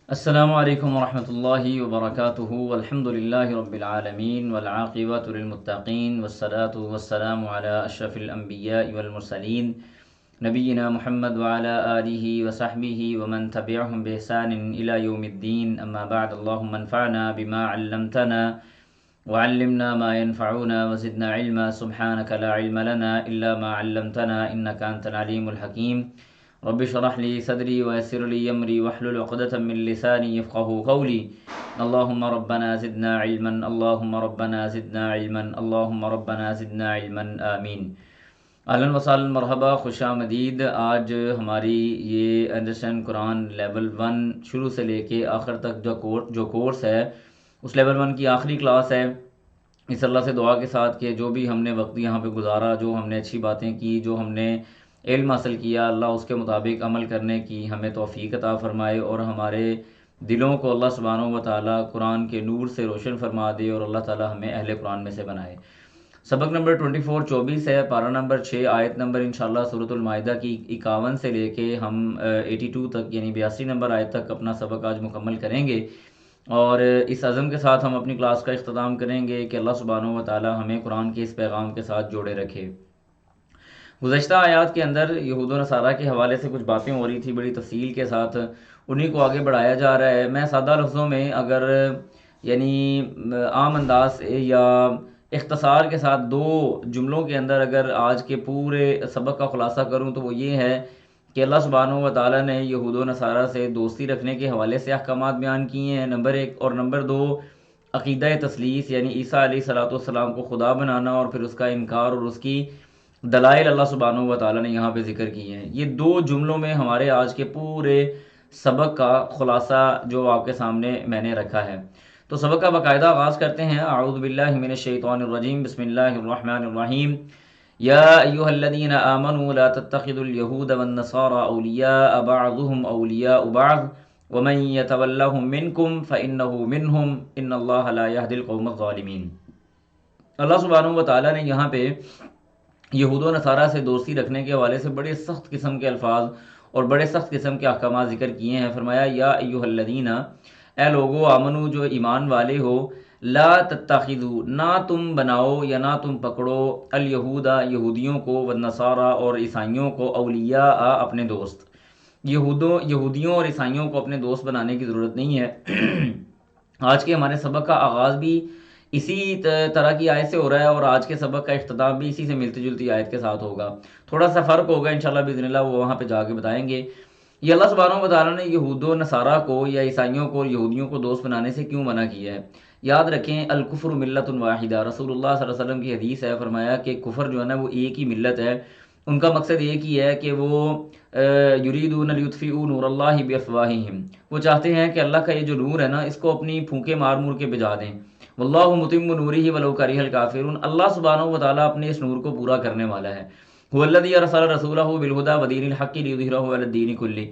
السلام علیکم ورحمۃ اللہ وبرکاتہ والحمد للہ رب العالمین والعاقبۃ للمتقین والصلاة والسلام علی اشرف الانبیاء والمرسلین نبینا محمد وعلی آلہ وصحبہ ومن تبعہم بإحسان الی یوم الدین اما بعد اللہم انفعنا بما علمتنا وعلمنا ما ينفعنا وزدنا علما سبحانك لا علم لنا الا ما علمتنا انك انت العلیم الحکیم رب اشرح لي صدري ويسر لي امري واحلل عقدة من لساني يفقهوا قولي اللهم ربنا زدنا علما اللهم ربنا زدنا علما اللهم ربنا زدنا علما آمین۔ اہلا وسہلا مرحبا، خوش آمدید۔ آج ہماری یہ انڈرسٹینڈ قرآن لیول 1 شروع سے لے کے آخر تک جو کورس ہے اس لیول 1 کی آخری کلاس ہے۔ اس اللہ سے دعا کے ساتھ کہ جو بھی ہم نے وقت یہاں پہ گزارا، جو ہم نے اچھی باتیں کی، جو ہم نے علم حاصل کیا، اللہ اس کے مطابق عمل کرنے کی ہمیں توفیق عطا فرمائے اور ہمارے دلوں کو اللہ سبحانہ و تعالیٰ قرآن کے نور سے روشن فرما دے اور اللہ تعالیٰ ہمیں اہل قرآن میں سے بنائے۔ سبق نمبر 24 ہے، پارہ نمبر 6، آیت نمبر انشاءاللہ سورۃ المائدہ کی 51 سے لے کے ہم 82 تک یعنی 82 نمبر آیت تک اپنا سبق آج مکمل کریں گے، اور اس عزم کے ساتھ ہم اپنی کلاس کا اختتام کریں گے کہ اللہ سبحانہ و تعالیٰ ہمیں قرآن کے اس پیغام کے ساتھ جوڑے رکھے۔ گزشتہ آیات کے اندر یہود و نصارہ کے حوالے سے کچھ باتیں ہو رہی تھی بڑی تفصیل کے ساتھ، انہی کو آگے بڑھایا جا رہا ہے۔ میں سادہ لفظوں میں اگر یعنی عام انداز سے یا اختصار کے ساتھ 2 جملوں کے اندر اگر آج کے پورے سبق کا خلاصہ کروں تو وہ یہ ہے کہ اللہ سبحانہ و تعالیٰ نے یہود و نصارہ سے دوستی رکھنے کے حوالے سے احکامات بیان کیے ہیں، نمبر 1، اور نمبر 2 عقیدہ تثلیث یعنی عیسیٰ علیہ الصلوۃ والسلام کو خدا بنانا اور پھر اس کا انکار اور اس کی دلائل اللہ سبحانہ و تعالیٰ نے یہاں پہ ذکر کیے ہیں۔ یہ 2 جملوں میں ہمارے آج کے پورے سبق کا خلاصہ جو آپ کے سامنے میں نے رکھا ہے۔ تو سبق کا باقاعدہ آغاز کرتے ہیں۔ اعوذ باللہ من الشیطان الرجیم، بسم اللہ الرحمن الرحیم۔ یا ایہا الذین آمنوا لا تتخذوا اليہود والنصارى اولیاء بعضهم اولیاء بعض ومن یتولہم منکم فانہ منہم ان اللہ لا یہدی القوم الظالمین۔ اللہ سبحانہ و تعالیٰ نے یہاں پہ یہود و نصارہ سے دوستی رکھنے کے حوالے سے بڑے سخت قسم کے الفاظ اور بڑے سخت قسم کے احکامات ذکر کیے ہیں۔ فرمایا یا ایھا الذین، اے لوگو، آمنو جو ایمان والے ہو، لا تتخذوا، نہ تم بناؤ یا نہ تم پکڑو، الیہود یہودیوں کو، والنصارہ اور عیسائیوں کو، اولیاء اپنے دوست۔ یہودیوں اور عیسائیوں کو اپنے دوست بنانے کی ضرورت نہیں ہے۔ آج کے ہمارے سبق کا آغاز بھی اسی طرح کی آیت سے ہو رہا ہے اور آج کے سبق کا اختتام بھی اسی سے ملتی جلتی آیت کے ساتھ ہوگا۔ تھوڑا سا فرق ہوگا انشاءاللہ باذن اللہ، وہ وہاں پہ جا کے بتائیں گے۔ یہ اللہ سبحانہ و تعالیٰ نے یہود و نصارہ کو یا عیسائیوں کو یہودیوں کو دوست بنانے سے کیوں منع کیا ہے؟ یاد رکھیں الکفر ملت واحدہ، رسول اللہ صلی اللہ علیہ وسلم کی حدیث ہے، فرمایا کہ کفر جو ہے نا وہ ایک ہی ملت ہے، ان کا مقصد ایک ہی ہے کہ وہ یریدون لیطفئوا نور اللہ بافواہہم، وہ چاہتے ہیں کہ اللہ کا یہ جو نور ہے نا اس کو اپنی پھونکے مار مور کے بجھا دیں۔ واللہ متم نورہ ولو کرہ الکافرون، اللہ سبحانہ و تعالیٰ اپنے اس نور کو پورا کرنے والا ہے۔ هو الذی ارسل رسولہ بالہدی ودین الحق لیظہرہ علی الدین کلہ،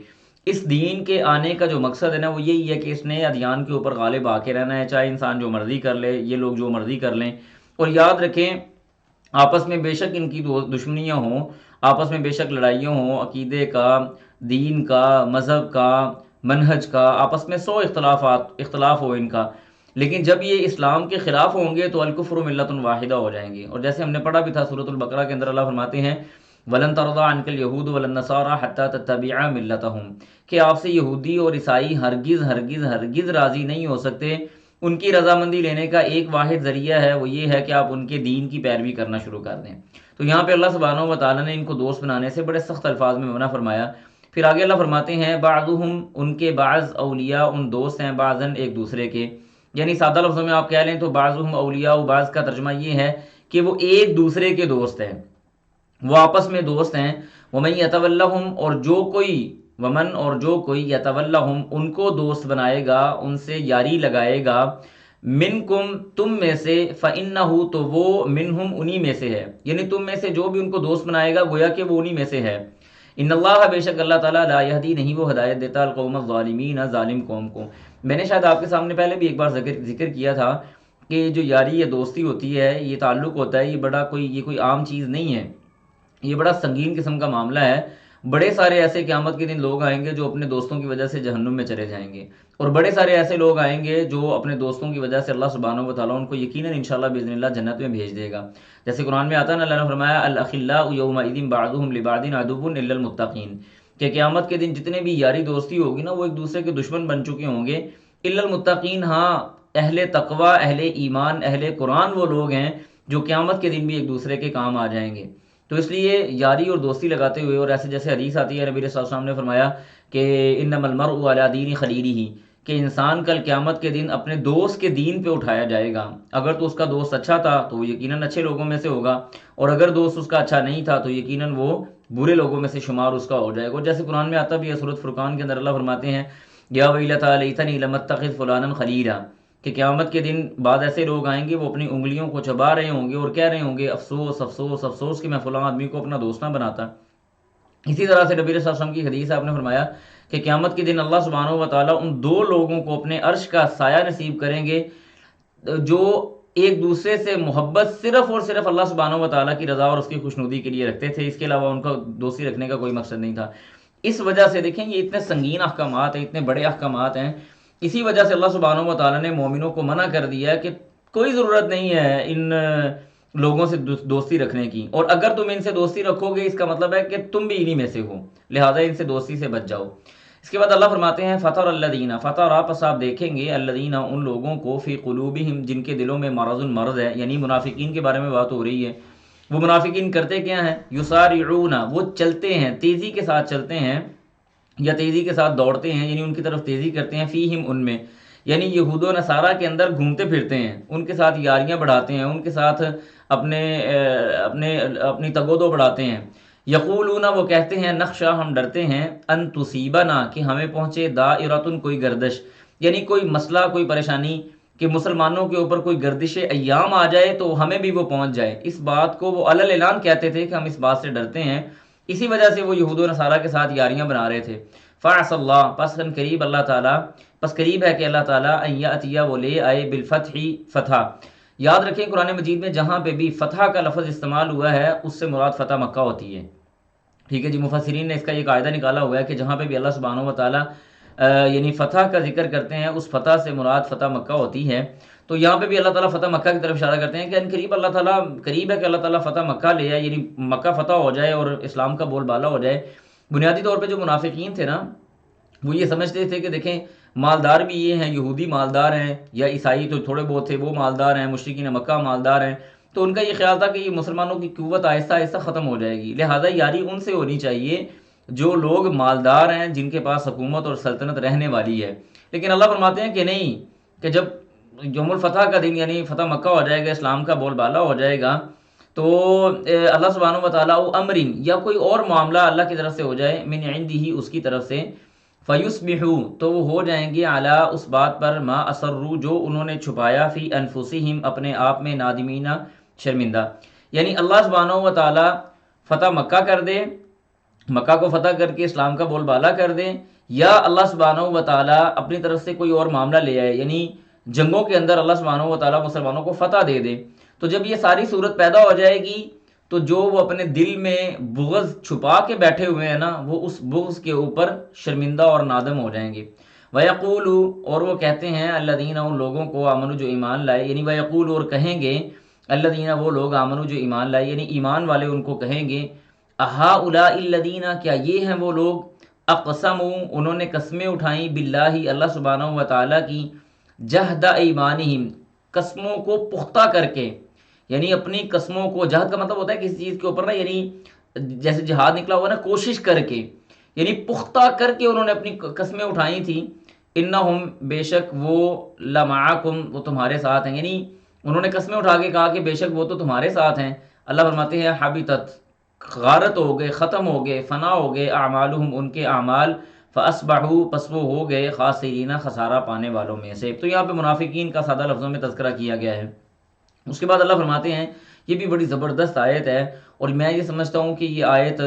اس دین کے آنے کا جو مقصد ہے نا وہ یہی ہے کہ اس نے ادیان کے اوپر غالب آ کے رہنا ہے، چاہے انسان جو مرضی کر لے، یہ لوگ جو مرضی کر لیں۔ اور یاد رکھیں آپس میں بے شک ان کی دشمنیاں ہوں، آپس میں بے شک لڑائیاں ہوں، عقیدے کا، دین کا، مذہب کا، منہج کا، آپس میں 100 اختلاف ہو ان کا، لیکن جب یہ اسلام کے خلاف ہوں گے تو الکفر ملت واحدہ ہو جائیں گے۔ اور جیسے ہم نے پڑھا بھی تھا سورۃ البقرہ کے اندر، اللہ فرماتے ہیں وَلَن تَرْضَىٰ عَنْكَ الْيَهُودُ وَلَا النَّصَارَىٰ حَتَّىٰ تَتَّبِعَ مِلَّتَهُمْ، کہ آپ سے یہودی اور عیسائی ہرگز ہرگز ہرگز راضی نہیں ہو سکتے۔ ان کی رضامندی لینے کا ایک واحد ذریعہ ہے، وہ یہ ہے کہ آپ ان کے دین کی پیروی کرنا شروع کر دیں۔ تو یہاں پہ اللہ سبحانہ و تعالیٰ نے ان کو دوست بنانے سے بڑے سخت الفاظ میں منع فرمایا۔ پھر آگے اللہ فرماتے ہیں بعضهم، ان کے بعض، اولیاء ان دوست ہیں، بعضاً ایک دوسرے کے، یعنی سادہ لفظوں میں آپ کہہ لیں تو بعضهم اولیاء، بعض کا ترجمہ یہ ہے کہ وہ ایک دوسرے کے دوست ہیں، وہ آپس میں دوست ہیں۔ ومن یتولہم، اور جو کوئی یتولہم ان کو دوست بنائے گا، ان سے یاری لگائے گا، منکم تم میں سے، فإنہ تو وہ، منہم انہی میں سے ہے، یعنی تم میں سے جو بھی ان کو دوست بنائے گا گویا کہ وہ انہی میں سے ہے۔ ان اللہ، بے شک اللہ تعالیٰ، لا یہدی، نہیں وہ ہدایت دیتا، القوم الظالمین، ظالم قوم کو۔ میں نے شاید آپ کے سامنے پہلے بھی ایک بار ذکر کیا تھا کہ جو یاری یا دوستی ہوتی ہے، یہ تعلق ہوتا ہے، یہ کوئی عام چیز نہیں ہے، یہ بڑا سنگین قسم کا معاملہ ہے۔ بڑے سارے ایسے قیامت کے دن لوگ آئیں گے جو اپنے دوستوں کی وجہ سے جہنم میں چلے جائیں گے، اور بڑے سارے ایسے لوگ آئیں گے جو اپنے دوستوں کی وجہ سے اللہ سبحانہ و تعالیٰ ان کو یقیناً انشاءاللہ باذن اللہ جنت میں بھیج دے گا۔ جیسے قرآن میں آتا ہے نا، اللہ نے فرمایا الاخلاء یومئذ بعضهم لبعض عدو الا المتقین، کہ قیامت کے دن جتنے بھی یاری دوستی ہوگی نا وہ ایک دوسرے کے دشمن بن چکے ہوں گے، الا المتقین، ہاں اہل تقوی، اہل ایمان، اہل قرآن وہ لوگ ہیں جو قیامت کے دن بھی ایک دوسرے کے کام آ جائیں گے۔ تو اس لیے یاری اور دوستی لگاتے ہوئے، اور ایسے جیسے حدیث آتی ہے، نبی صلی اللہ علیہ وسلم نے فرمایا کہ انما المرء علی دین خلیلہ، کہ انسان کل قیامت کے دن اپنے دوست کے دین پہ اٹھایا جائے گا۔ اگر تو اس کا دوست اچھا تھا تو وہ یقیناً اچھے لوگوں میں سے ہوگا، اور اگر دوست اس کا اچھا نہیں تھا تو یقیناً وہ برے لوگوں میں سے شمار اس کا ہو جائے گا۔ جیسے قرآن میں آتا بھی ہے، سورۃ فرقان کے اندر اللہ فرماتے ہیں یا ویلتی لیتنی لم اتخذ فلانا خلیلا، کہ قیامت کے دن بعد ایسے لوگ آئیں گے وہ اپنی انگلیوں کو چبا رہے ہوں گے اور کہہ رہے ہوں گے افسوس افسوس افسوس کہ میں فلاں آدمی کو اپنا دوست نہ بناتا۔ اسی طرح سے نبی صلی اللہ علیہ وسلم کی حدیث آپ نے فرمایا کہ قیامت کے دن اللہ سبحانہ و تعالیٰ ان دو لوگوں کو اپنے عرش کا سایہ نصیب کریں گے جو ایک دوسرے سے محبت صرف اور صرف اللہ سبحانہ و تعالیٰ کی رضا اور اس کی خوشنودی کے لیے رکھتے تھے، اس کے علاوہ ان کا دوستی رکھنے کا کوئی مقصد نہیں تھا۔ اس وجہ سے دیکھیں یہ اتنے سنگین احکامات ہیں، اتنے بڑے احکامات ہیں، اسی وجہ سے اللہ سبحانہ و تعالیٰ نے مومنوں کو منع کر دیا ہے کہ کوئی ضرورت نہیں ہے ان لوگوں سے دوستی رکھنے کی، اور اگر تم ان سے دوستی رکھو گے اس کا مطلب ہے کہ تم بھی انہی میں سے ہو، لہذا ان سے دوستی سے بچ جاؤ۔ اس کے بعد اللہ فرماتے ہیں فطر الذین، فطر پس آپ دیکھیں گے، الذین ان لوگوں کو، فی قلوبہم جن کے دلوں میں مرض ہے، یعنی منافقین کے بارے میں بات ہو رہی ہے۔ وہ منافقین کرتے کیا ہیں؟ یسارعون، وہ چلتے ہیں، تیزی کے ساتھ چلتے ہیں یا تیزی کے ساتھ دوڑتے ہیں، یعنی ان کی طرف تیزی کرتے ہیں، فیہم ان میں، یعنی یہود و نصارہ کے اندر گھومتے پھرتے ہیں، ان کے ساتھ یاریاں بڑھاتے ہیں، ان کے ساتھ اپنی تگودو بڑھاتے ہیں۔ یقولون، وہ کہتے ہیں، نخشا، ہم ڈرتے ہیں، ان تصیبنا، کہ ہمیں پہنچے، دائرۃ، کوئی گردش، یعنی کوئی مسئلہ، کوئی پریشانی، کہ مسلمانوں کے اوپر کوئی گردش ایام آ جائے تو ہمیں بھی وہ پہنچ جائے۔ اس بات کو وہ علل اعلان کہتے تھے کہ ہم اس بات سے ڈرتے ہیں، اسی وجہ سے وہ یہود و نصارہ کے ساتھ یاریاں بنا رہے تھے۔ فعسى اللہ، پس قریب اللہ تعالیٰ، پس قریب ہے کہ اللہ تعالیٰ، ان یاتیہ، وہ لے آئے، بالفتح، فتح۔ یاد رکھیں قرآن مجید میں جہاں پہ بھی فتح کا لفظ استعمال ہوا ہے اس سے مراد فتح مکہ ہوتی ہے، ٹھیک ہے جی۔ مفسرین نے اس کا یہ قاعدہ نکالا ہوا ہے کہ جہاں پہ بھی اللہ سبحانہ و تعالیٰ یعنی فتح کا ذکر کرتے ہیں اس فتح سے مراد فتح مکہ ہوتی ہے۔ تو یہاں پہ بھی اللہ تعالیٰ فتح مکہ کی طرف اشارہ کرتے ہیں کہ ان قریب اللہ تعالیٰ، قریب ہے کہ اللہ تعالیٰ فتح مکہ لے آئے، یعنی مکہ فتح ہو جائے اور اسلام کا بول بالا ہو جائے۔ بنیادی طور پہ جو منافقین تھے نا وہ یہ سمجھتے تھے کہ دیکھیں مالدار بھی یہ ہیں، یہودی مالدار ہیں یا عیسائی تو تھوڑے بہت تھے وہ مالدار ہیں، مشرکین مکہ مالدار ہیں، تو ان کا یہ خیال تھا کہ یہ مسلمانوں کی قوت آہستہ آہستہ ختم ہو جائے گی، لہٰذا یاری ان سے ہونی چاہیے جو لوگ مالدار ہیں، جن کے پاس حکومت اور سلطنت رہنے والی ہے۔ لیکن اللہ فرماتے ہیں کہ نہیں، کہ جب یوم الفتح کا دن یعنی فتح مکہ ہو جائے گا، اسلام کا بول بالا ہو جائے گا، تو اللہ سبحانہ و تعالیٰ امرین، یا کوئی اور معاملہ اللہ کی طرف سے ہو جائے، من عندہ، اس کی طرف سے، فیصبحوا، تو وہ ہو جائیں گے، علی، اس بات پر، ما اسروا، جو انہوں نے چھپایا، فی انفسہم، اپنے آپ میں، نادمین، شرمندہ۔ یعنی اللہ سبحانہ و تعالیٰ فتح مکہ کر دے، مکہ کو فتح کر کے اسلام کا بول بالا کر دیں، یا اللہ سبحانہ و تعالیٰ اپنی طرف سے کوئی اور معاملہ لے آئے، یعنی جنگوں کے اندر اللہ سبحانہ و تعالیٰ مسلمانوں کو فتح دے دے۔ تو جب یہ ساری صورت پیدا ہو جائے گی تو جو وہ اپنے دل میں بغض چھپا کے بیٹھے ہوئے ہیں نا، وہ اس بغض کے اوپر شرمندہ اور نادم ہو جائیں گے۔ وَيَقُولُ، اور وہ کہتے ہیں، الَّذِينَ، ان لوگوں کو، آمنوا، جو ایمان لائے، یعنی وَيَقُولُ، اور کہیں گے، الَّذِينَ، وہ لوگ، آمنوا، جو ایمان لائے، یعنی ایمان والے ان کو کہیں گے، أَهَٰؤُلَاءِ الَّذِينَ، کیا یہ ہیں وہ لوگ، اقسموا، انہوں نے قسمیں اٹھائیں، باللہ، اللہ سبحانہ و تعالیٰ کی، جہد ایمانہم، قسموں کو پختہ کر کے، یعنی اپنی قسموں کو، جہد کا مطلب ہوتا ہے کسی چیز کے اوپر نا، یعنی جیسے جہاد نکلا ہوا نا، کوشش کر کے، یعنی پختہ کر کے انہوں نے اپنی قسمیں اٹھائی تھیں، انہم، بے شک وہ، لمعکم، وہ تمہارے ساتھ ہیں، یعنی انہوں نے قسمیں اٹھا کے کہا کہ بے شک وہ تو تمہارے ساتھ ہیں۔ اللہ فرماتے ہیں حبطت، غارت ہو گئے، ختم ہو گئے، فنا ہو گئے، اعمالہم، ان کے اعمال، فاصبحوا، پس وہ ہو گئے، خاسرین، خسارہ پانے والوں میں سے۔ تو یہاں پہ منافقین کا سادہ لفظوں میں تذکرہ کیا گیا ہے۔ اس کے بعد اللہ فرماتے ہیں، یہ بھی بڑی زبردست آیت ہے، اور میں یہ سمجھتا ہوں کہ یہ آیت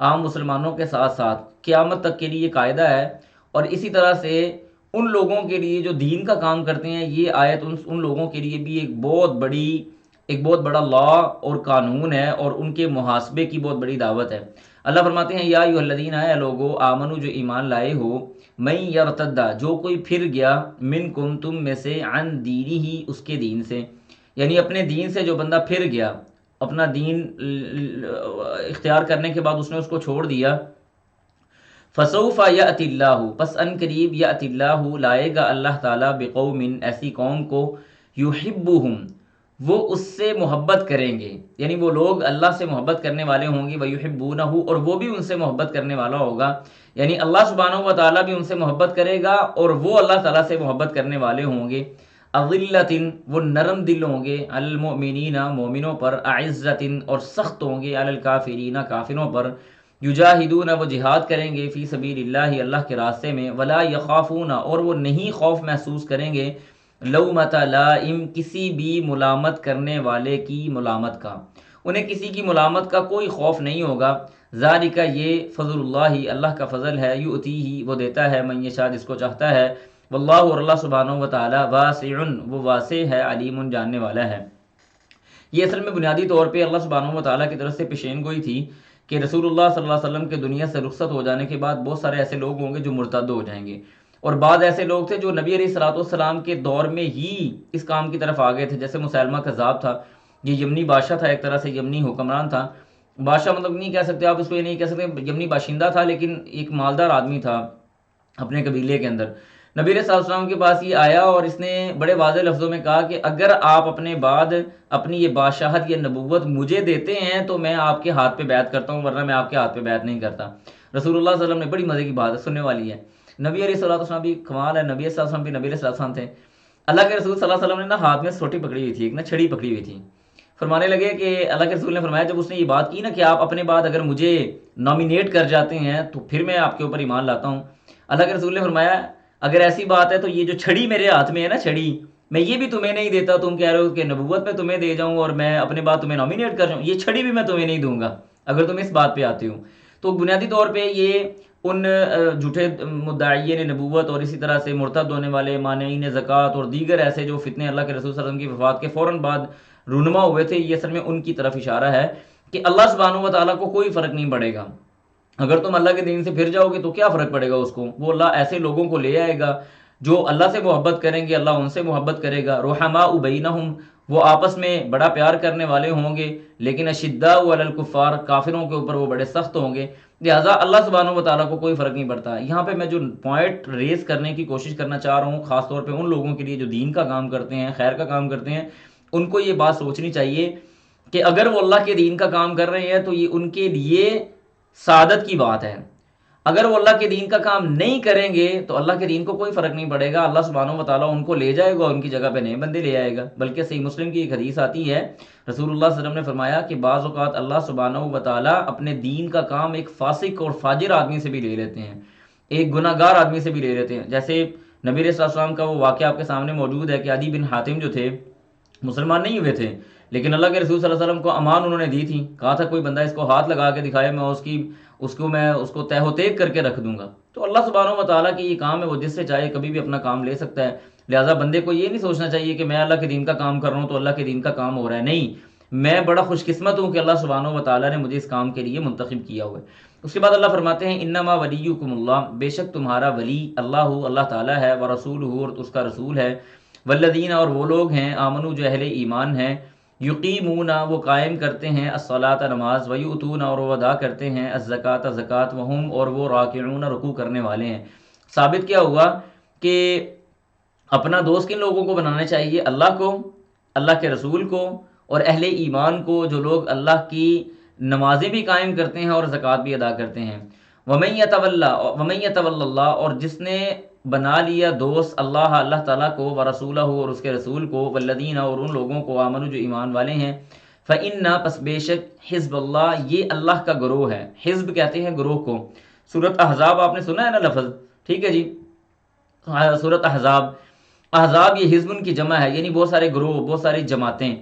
عام مسلمانوں کے ساتھ ساتھ قیامت تک کے لیے قاعدہ ہے، اور اسی طرح سے ان لوگوں کے لیے جو دین کا کام کرتے ہیں، یہ آیت ان لوگوں کے لیے بھی ایک بہت بڑا لا اور قانون ہے، اور ان کے محاسبے کی بہت بڑی دعوت ہے۔ اللہ فرماتے ہیں یا ایھا الذین، اے لوگو، آمنو جو ایمان لائے ہو، من یرتد جو کوئی پھر گیا، منکم تم میں سے، عن دینہ اس کے دین سے، یعنی اپنے دین سے جو بندہ پھر گیا، اپنا دین اختیار کرنے کے بعد اس نے اس کو چھوڑ دیا، فسوف یأتی اللہ پس ان قریب، یأتی اللہ لائے گا اللہ تعالیٰ، بقوم ایسی قوم کو، یحبہم وہ اس سے محبت کریں گے، یعنی وہ لوگ اللہ سے محبت کرنے والے ہوں گے، ویحبونہ اور وہ بھی ان سے محبت کرنے والا ہوگا، یعنی اللہ سبحانہ و تعالیٰ بھی ان سے محبت کرے گا اور وہ اللہ تعالیٰ سے محبت کرنے والے ہوں گے، اذلۃ وہ نرم دل ہوں گے، علی المؤمنین مومنوں پر، اعزۃ اور سخت ہوں گے، علی الکافرین کافروں پر، یجاہدون وہ جہاد کریں گے، فی سبیل اللہ اللہ کے راستے میں، ولا یخافون اور وہ نہیں خوف محسوس کریں گے، لومۃ لائم کسی بھی ملامت کرنے والے کی ملامت کا، انہیں کسی کی ملامت کا کوئی خوف نہیں ہوگا، ذالک یہ فضل اللہ اللہ کا فضل ہے، یؤتیہ وہ دیتا ہے، من یشاء جس کو چاہتا ہے، واللہ اور اللہ سبحانہ و تعالی، واسع وہ واسع ہے، علیم جاننے والا ہے۔ یہ اصل میں بنیادی طور پہ اللہ سبحانہ و تعالیٰ کی طرف سے پیشین گوئی تھی کہ رسول اللہ صلی اللہ علیہ وسلم کے دنیا سے رخصت ہو جانے کے بعد بہت سارے ایسے لوگ ہوں گے جو مرتد ہو جائیں گے، اور بعض ایسے لوگ تھے جو نبی علیہ الصلوۃ والسلام کے دور میں ہی اس کام کی طرف آ گئے تھے، جیسے مسیلمہ کذاب تھا، یہ یمنی بادشاہ تھا، ایک طرح سے یمنی حکمران تھا، بادشاہ مطلب نہیں کہہ سکتے آپ اس کو، یہ نہیں کہہ سکتے یمنی باشندہ تھا، لیکن ایک مالدار آدمی تھا اپنے قبیلے کے اندر۔ نبی علیہ الصلوۃ والسلام کے پاس یہ آیا اور اس نے بڑے واضح لفظوں میں کہا کہ اگر آپ اپنے بعد اپنی یہ بادشاہت یا نبوت مجھے دیتے ہیں تو میں آپ کے ہاتھ پہ بیعت کرتا ہوں، ورنہ میں آپ کے ہاتھ پہ بیعت نہیں کرتا۔ رسول اللہ صلی اللہ علیہ وسلم نے، بڑی مزے کی بات ہے، سننے والی ہے، نبی علیہ الصلوۃ والسلام بھی کمال ہے، نبی صلی اللہ علیہ وسلم بھی نبی علیہ الصلوۃ والسلام تھے، اللہ کے رسول صلی اللہ علیہ وسلم نے نا ہاتھ میں سوٹی پکڑی ہوئی تھی، ایک نا چھڑی پکڑی ہوئی تھی، فرمانے لگے کہ اللہ کے رسول نے فرمایا جب اس نے یہ بات کی نا کہ آپ اپنے بعد اگر مجھے نامینیٹ کر جاتے ہیں تو پھر میں آپ کے اوپر ایمان لاتا ہوں، اللہ کے رسول نے فرمایا اگر ایسی بات ہے تو یہ جو چھڑی میرے ہاتھ میں ہے نا، چھڑی میں یہ بھی تمہیں نہیں دیتا، تم کہہ رہے ہو کہ نبوت میں تمہیں دے جاؤں اور میں اپنے بعد تمہیں نامینیٹ کر جاؤں، یہ چھڑی بھی میں تمہیں نہیں دوں گا اگر تم اس بات پہ آتے ہو۔ تو بنیادی طور پہ یہ ان جھوٹے مدعیین نبوت اور اسی طرح سے مرتد ہونے والے مانعین زکوٰۃ اور دیگر ایسے جو فتنے اللہ کے رسول صلی اللہ علیہ وسلم کی وفات کے فوراً بعد رونما ہوئے تھے، یہ اصل میں ان کی طرف اشارہ ہے کہ اللہ سبحانہ و تعالیٰ کو کوئی فرق نہیں پڑے گا، اگر تم اللہ کے دین سے پھر جاؤ گے تو کیا فرق پڑے گا اس کو، وہ اللہ ایسے لوگوں کو لے آئے گا جو اللہ سے محبت کریں گے، اللہ ان سے محبت کرے گا، رحماء بینہم وہ آپس میں بڑا پیار کرنے والے ہوں گے، لیکن اشداء علی الکفار کافروں کے اوپر وہ بڑے سخت ہوں گے، لہٰذا اللہ سبحانہ و تعالیٰ کو کوئی فرق نہیں پڑتا۔ یہاں پہ میں جو پوائنٹ ریز کرنے کی کوشش کرنا چاہ رہا ہوں، خاص طور پہ ان لوگوں کے لیے جو دین کا کام کرتے ہیں، خیر کا کام کرتے ہیں، ان کو یہ بات سوچنی چاہیے کہ اگر وہ اللہ کے دین کا کام کر رہے ہیں تو یہ ان کے لیے سعادت کی بات ہے، اگر وہ اللہ کے دین کا کام نہیں کریں گے تو اللہ کے دین کو کوئی فرق نہیں پڑے گا، اللہ سبحانہ و تعالیٰ ان کو لے جائے گا، ان کی جگہ پہ نئے بندے لے آئے گا۔ بلکہ صحیح مسلم کی ایک حدیث آتی ہے، رسول اللہ صلی اللہ علیہ وسلم نے فرمایا کہ بعض اوقات اللہ سبحانہ و تعالیٰ اپنے دین کا کام ایک فاسق اور فاجر آدمی سے بھی لے لیتے ہیں، ایک گناہ گار آدمی سے بھی لے لیتے ہیں، جیسے نبی علیہ السلام کا وہ واقعہ آپ کے سامنے موجود ہے کہ عدی بن حاتم جو تھے مسلمان نہیں ہوئے تھے، لیکن اللہ کے رسول صلی اللہ علیہ وسلم کو امان انہوں نے دی تھی، کہا تھا کوئی بندہ اس کو ہاتھ لگا کے دکھائے میں اس کو تہ و تیگ کر کے رکھ دوں گا۔ تو اللہ سبحانہ و تعالیٰ کی یہ کام ہے، وہ جس سے چاہے کبھی بھی اپنا کام لے سکتا ہے، لہٰذا بندے کو یہ نہیں سوچنا چاہیے کہ میں اللہ کے دین کا کام کر رہا ہوں تو اللہ کے دین کا کام ہو رہا ہے، نہیں، میں بڑا خوش قسمت ہوں کہ اللہ سبحانہ و تعالیٰ نے مجھے اس کام کے لیے منتخب کیا ہوا ہے۔ اس کے بعد اللہ فرماتے ہیں انما ولیکم اللہ بے شک تمہارا ولی اللہ تعالیٰ ہے، ورسولہ اور اس کا رسول ہے، والذین اور وہ لوگ ہیں آمنو جو اہل ایمان ہیں، یقیمون وہ قائم کرتے ہیں الصلاۃ نماز، ویؤتون اور وہ ادا کرتے ہیں الزکوٰۃ زکوٰۃ، وہم اور وہ راکعون رکوع کرنے والے ہیں۔ ثابت کیا ہوا کہ اپنا دوست کن لوگوں کو بنانا چاہیے؟ اللہ کو، اللہ کے رسول کو اور اہل ایمان کو، جو لوگ اللہ کی نمازیں بھی قائم کرتے ہیں اور زکوٰۃ بھی ادا کرتے ہیں۔ ومن یتول اللہ اور جس نے بنا لیا دوست اللہ تعالیٰ کو، ورسولہ اور اس کے رسول کو، والذین اور ان لوگوں کو، آمنو جو ایمان والے ہیں، فإن پس بے شک حزب اللہ یہ اللہ کا گروہ ہے، حزب کہتے ہیں گروہ کو۔ سورۃ احزاب آپ نے سنا ہے نا لفظ، ٹھیک ہے جی، سورۃ احزاب یہ حزب کی جمع ہے، یعنی بہت سارے گروہ، بہت ساری جماعتیں۔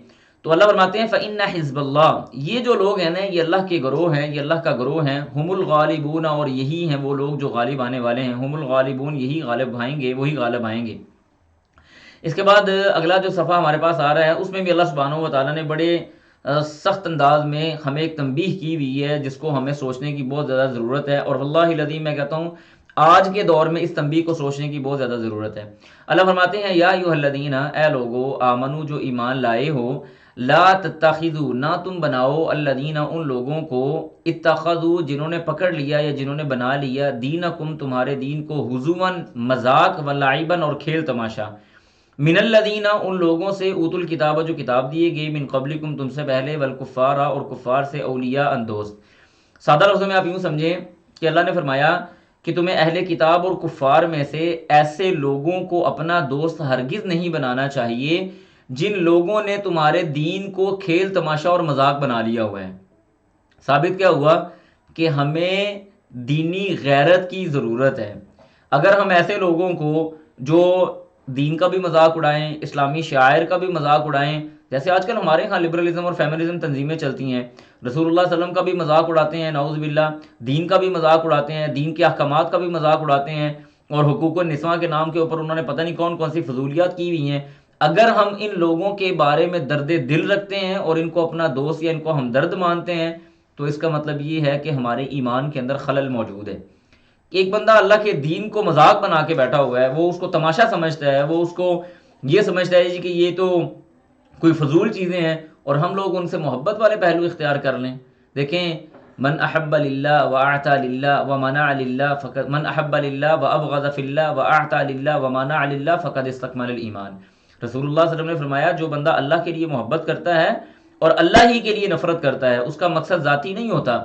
تو اللہ فرماتے ہیں فإن حزب اللہ یہ جو لوگ ہیں نا، یہ اللہ کے گروہ ہیں، یہ اللہ کا گروہ ہیں، ہم الغالبون اور یہی ہیں وہ لوگ جو غالب آنے والے ہیں، ہم الغالبون یہی غالب آئیں گے، وہی غالب آئیں گے۔ اس کے بعد اگلا جو صفحہ ہمارے پاس آ رہا ہے اس میں بھی اللہ سبحانہ و تعالیٰ نے بڑے سخت انداز میں ہمیں ایک تنبیہ کی ہوئی ہے جس کو ہمیں سوچنے کی بہت زیادہ ضرورت ہے، اور واللہ العظیم میں کہتا ہوں آج کے دور میں اس تنبیہ کو سوچنے کی بہت زیادہ ضرورت ہے۔ اللہ فرماتے ہیں یا ایھا الذین، اے لوگو، آمنو جو ایمان لائے ہو، لا تتخذوا، نہ تم بناؤ، الذین ان لوگوں کو، اتخذوا جنہوں نے پکڑ لیا یا جنہوں نے بنا لیا، دینکم تمہارے دین کو، ہزوا مذاق، و لعبا اور کھیل تماشا، من الذین ان لوگوں سے، اوت الکتاب جو کتاب دیے گئے، من قبلکم تم سے پہلے، والکفار اور کفار سے، اولیاء دوست۔ سادہ لفظوں میں آپ یوں سمجھیں کہ اللہ نے فرمایا کہ تمہیں اہل کتاب اور کفار میں سے ایسے لوگوں کو اپنا دوست ہرگز نہیں بنانا چاہیے جن لوگوں نے تمہارے دین کو کھیل تماشا اور مذاق بنا لیا ہوا ہے۔ ثابت کیا ہوا کہ ہمیں دینی غیرت کی ضرورت ہے۔ اگر ہم ایسے لوگوں کو جو دین کا بھی مذاق اڑائیں، اسلامی شعائر کا بھی مذاق اڑائیں، جیسے آج کل ہمارے ہاں لبرلزم اور فیمنزم تنظیمیں چلتی ہیں، رسول اللہ صلی اللہ علیہ وسلم کا بھی مذاق اڑاتے ہیں، نعوذ باللہ، دین کا بھی مذاق اڑاتے ہیں، دین کے احکامات کا بھی مذاق اڑاتے ہیں، اور حقوق النساء کے نام کے اوپر انہوں نے پتہ نہیں کون کون سی فضولیات کی ہوئی ہیں۔ اگر ہم ان لوگوں کے بارے میں درد دل رکھتے ہیں اور ان کو اپنا دوست یا ان کو ہمدرد مانتے ہیں تو اس کا مطلب یہ ہے کہ ہمارے ایمان کے اندر خلل موجود ہے۔ ایک بندہ اللہ کے دین کو مذاق بنا کے بیٹھا ہوا ہے، وہ اس کو تماشا سمجھتا ہے، وہ اس کو یہ سمجھتا ہے جی کہ یہ تو کوئی فضول چیزیں ہیں، اور ہم لوگ ان سے محبت والے پہلو اختیار کر لیں۔ دیکھیں، من احب للہ واعطى للہ ومنع للہ فقد، من احب للہ وابغض فی اللہ واعطى للہ ومنع للہ فقد استکمل الایمان۔ رسول اللہ صلی اللہ علیہ وسلم نے فرمایا جو بندہ اللہ کے لیے محبت کرتا ہے اور اللہ ہی کے لیے نفرت کرتا ہے، اس کا مقصد ذاتی نہیں ہوتا،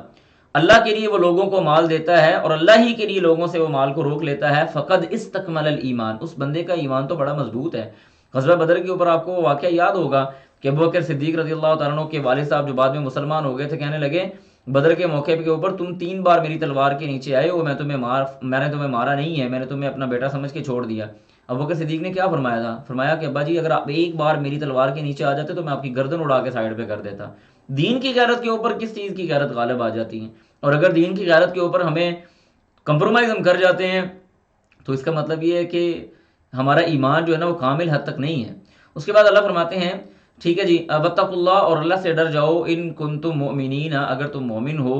اللہ کے لیے وہ لوگوں کو مال دیتا ہے اور اللہ ہی کے لیے لوگوں سے وہ مال کو روک لیتا ہے، فقد استکمل الایمان، اس بندے کا ایمان تو بڑا مضبوط ہے۔ غزوہ بدر کے اوپر آپ کو وہ واقعہ یاد ہوگا کہ ابوبکر صدیق رضی اللہ تعالیٰ عنہ کے والد صاحب جو بعد میں مسلمان ہو گئے تھے، کہنے لگے بدر کے موقع کے اوپر تم 3 بار میری تلوار کے نیچے آئے ہو، میں نے تمہیں مارا نہیں ہے، میں نے تمہیں اپنا بیٹا سمجھ کے چھوڑ دیا۔ ابوبکر صدیق نے کیا فرمایا تھا؟ فرمایا کہ ابا جی اگر آپ ایک بار میری تلوار کے نیچے آ جاتے تو میں آپ کی گردن اڑا کے سائڈ پہ کر دیتا۔ دین کی غیرت کے اوپر کس چیز کی غیرت غالب آ جاتی ہے، اور اگر دین کی غیرت کے اوپر ہمیں کمپرومائز ہم کر جاتے ہیں تو اس کا مطلب یہ ہے کہ ہمارا ایمان جو ہے نا وہ کامل حد تک نہیں ہے۔ اس کے بعد اللہ فرماتے ہیں ٹھیک ہے جی، واتقوا اللہ، اور اللہ سے ڈر جاؤ، ان کنتم مؤمنین، اگر تم مومن ہو،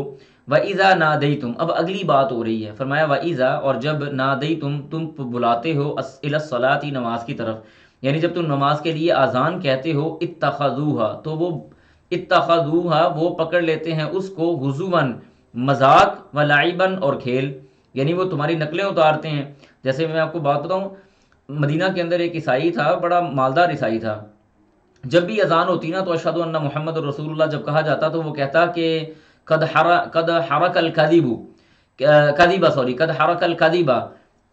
وَإِذَا نَادَيْتُمْ، اب اگلی بات ہو رہی ہے، فرمایا وَإِذَا، اور جب، نادیتم، تم بلاتے ہو، إِلَى الصَّلَاةِ، نماز کی طرف، یعنی جب تم نماز کے لیے آذان کہتے ہو، اتخذوها، تو وہ اتخذوها، وہ پکڑ لیتے ہیں اس کو، ہزواً، مذاق، ولعباً، اور کھیل، یعنی وہ تمہاری نقلیں اتارتے ہیں۔ جیسے میں آپ کو بات بتاؤں، مدینہ کے اندر ایک عیسائی تھا، بڑا مالدار عیسائی تھا، جب بھی اذان ہوتی نا تو اشہد ان محمد رسول اللہ جب کہا جاتا تو وہ کہتا کہ قد حرک الکذب، قد حرک الکذب،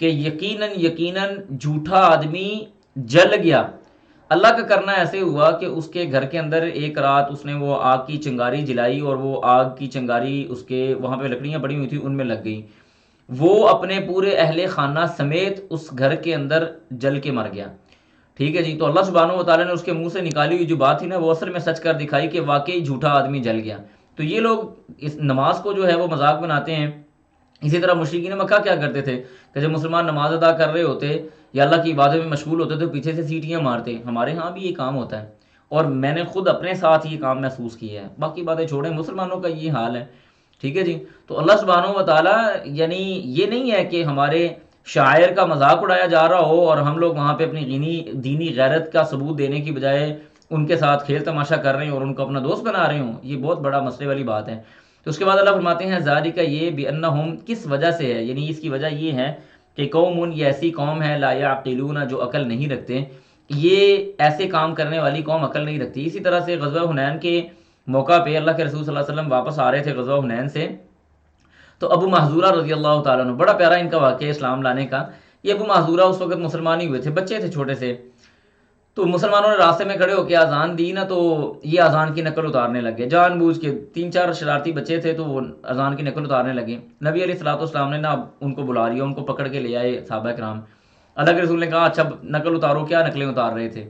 کہ یقیناً جھوٹا آدمی جل گیا۔ اللہ کا کرنا ایسے ہوا کہ اس کے گھر کے اندر ایک رات اس نے وہ آگ کی چنگاری جلائی، اور وہ آگ کی چنگاری اس کے وہاں پہ لکڑیاں پڑی ہوئی تھیں ان میں لگ گئی، وہ اپنے پورے اہل خانہ سمیت اس گھر کے اندر جل کے مر گیا۔ ٹھیک ہے جی، تو اللہ سبحانہ و تعالیٰ نے اس کے منہ سے نکالی ہوئی جو بات تھی نا وہ اصل میں سچ کر دکھائی کہ واقعی جھوٹا آدمی جل گیا۔ تو یہ لوگ اس نماز کو جو ہے وہ مذاق بناتے ہیں۔ اسی طرح مشرکین مکہ کیا کرتے تھے کہ جب مسلمان نماز ادا کر رہے ہوتے یا اللہ کی عبادت میں مشغول ہوتے تو پیچھے سے سیٹیاں مارتے۔ ہمارے ہاں بھی یہ کام ہوتا ہے، اور میں نے خود اپنے ساتھ یہ کام محسوس کیا ہے، باقی باتیں چھوڑیں، مسلمانوں کا یہ حال ہے۔ ٹھیک ہے جی، تو اللہ سبحانہ و تعالیٰ، یعنی یہ نہیں ہے کہ ہمارے شاعر کا مذاق اڑایا جا رہا ہو اور ہم لوگ وہاں پہ اپنی دینی غیرت کا ثبوت دینے کی بجائے ان کے ساتھ کھیل تماشا کر رہے ہیں اور ان کو اپنا دوست بنا رہے ہوں، یہ بہت بڑا مسئلے والی بات ہے۔ تو اس کے بعد اللہ فرماتے ہیں ذالک، یہ بانہم، کس وجہ سے ہے، یعنی اس کی وجہ یہ ہے کہ قوم، یہ ایسی قوم ہے، لا یعقلون، جو عقل نہیں رکھتے، یہ ایسے کام کرنے والی قوم عقل نہیں رکھتی۔ اسی طرح سے غزوہ حنین کے موقع پہ اللہ کے رسول صلی اللہ علیہ وسلم واپس آ رہے تھے غزوہ حنین سے، تو ابو محذورہ رضی اللہ تعالیٰ عنہ، بڑا پیارا ان کا واقعہ اسلام لانے کا۔ یہ ابو محذورہ اس وقت مسلمان ہی ہوئے تھے، بچے تھے چھوٹے سے، تو مسلمانوں نے راستے میں کھڑے ہو کے اذان دی نا تو یہ اذان کی نقل اتارنے لگے جان بوجھ کے، 3-4 شرارتی بچے تھے تو وہ اذان کی نقل اتارنے لگے۔ نبی علیہ الصلوۃ والسلام نے نا ان کو بلا لیا، ان کو پکڑ کے لے آئے صحابہ کرام۔ اللہ کے رسول نے کہا اچھا نقل اتارو، کیا نقلیں اتار رہے تھے؟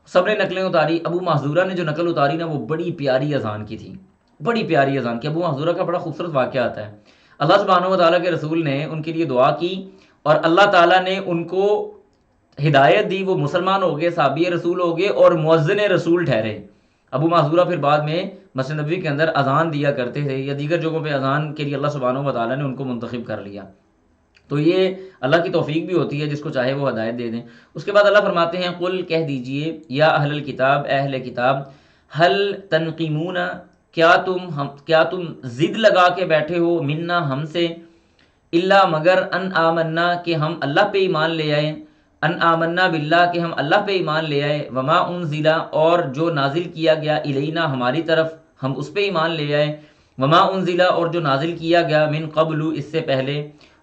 سب نے نقلیں اتاری۔ ابو محذورہ نے جو نقل اتاری نا وہ بڑی پیاری اذان کی تھی، بڑی پیاری اذان کی۔ ابو محذورہ کا بڑا خوبصورت واقعہ آتا ہے، اللہ سبحانہ و تعالیٰ کے رسول نے ان کے لیے دعا کی اور اللہ تعالیٰ نے ان کو ہدایت دی، وہ مسلمان ہو گئے، صحابی رسول ہو گئے اور مؤذن رسول ٹھہرے۔ ابو محذورہ پھر بعد میں مسجد نبوی کے اندر اذان دیا کرتے تھے، یا دیگر جگہوں پہ اذان کے لیے اللہ سبحانہ و تعالیٰ نے ان کو منتخب کر لیا. تو یہ اللہ کی توفیق بھی ہوتی ہے، جس کو چاہے وہ ہدایت دے دیں. اس کے بعد اللہ فرماتے ہیں قل کہہ دیجئے یا اہل الکتاب، اے اہل کتاب، ہل تنقمون، کیا تم ضد لگا کے بیٹھے ہو، منا ہم سے، الا مگر ان آمنا کہ ہم اللہ پہ ایمان لے آئے، ان آمنا باللہ کہ ہم اللہ پہ ایمان لے آئے، وما انزل اور جو نازل کیا گیا الینا ہماری طرف ہم اس پہ ایمان لے آئے، وما انزل اور جو نازل کیا گیا من قبل اس سے پہلے،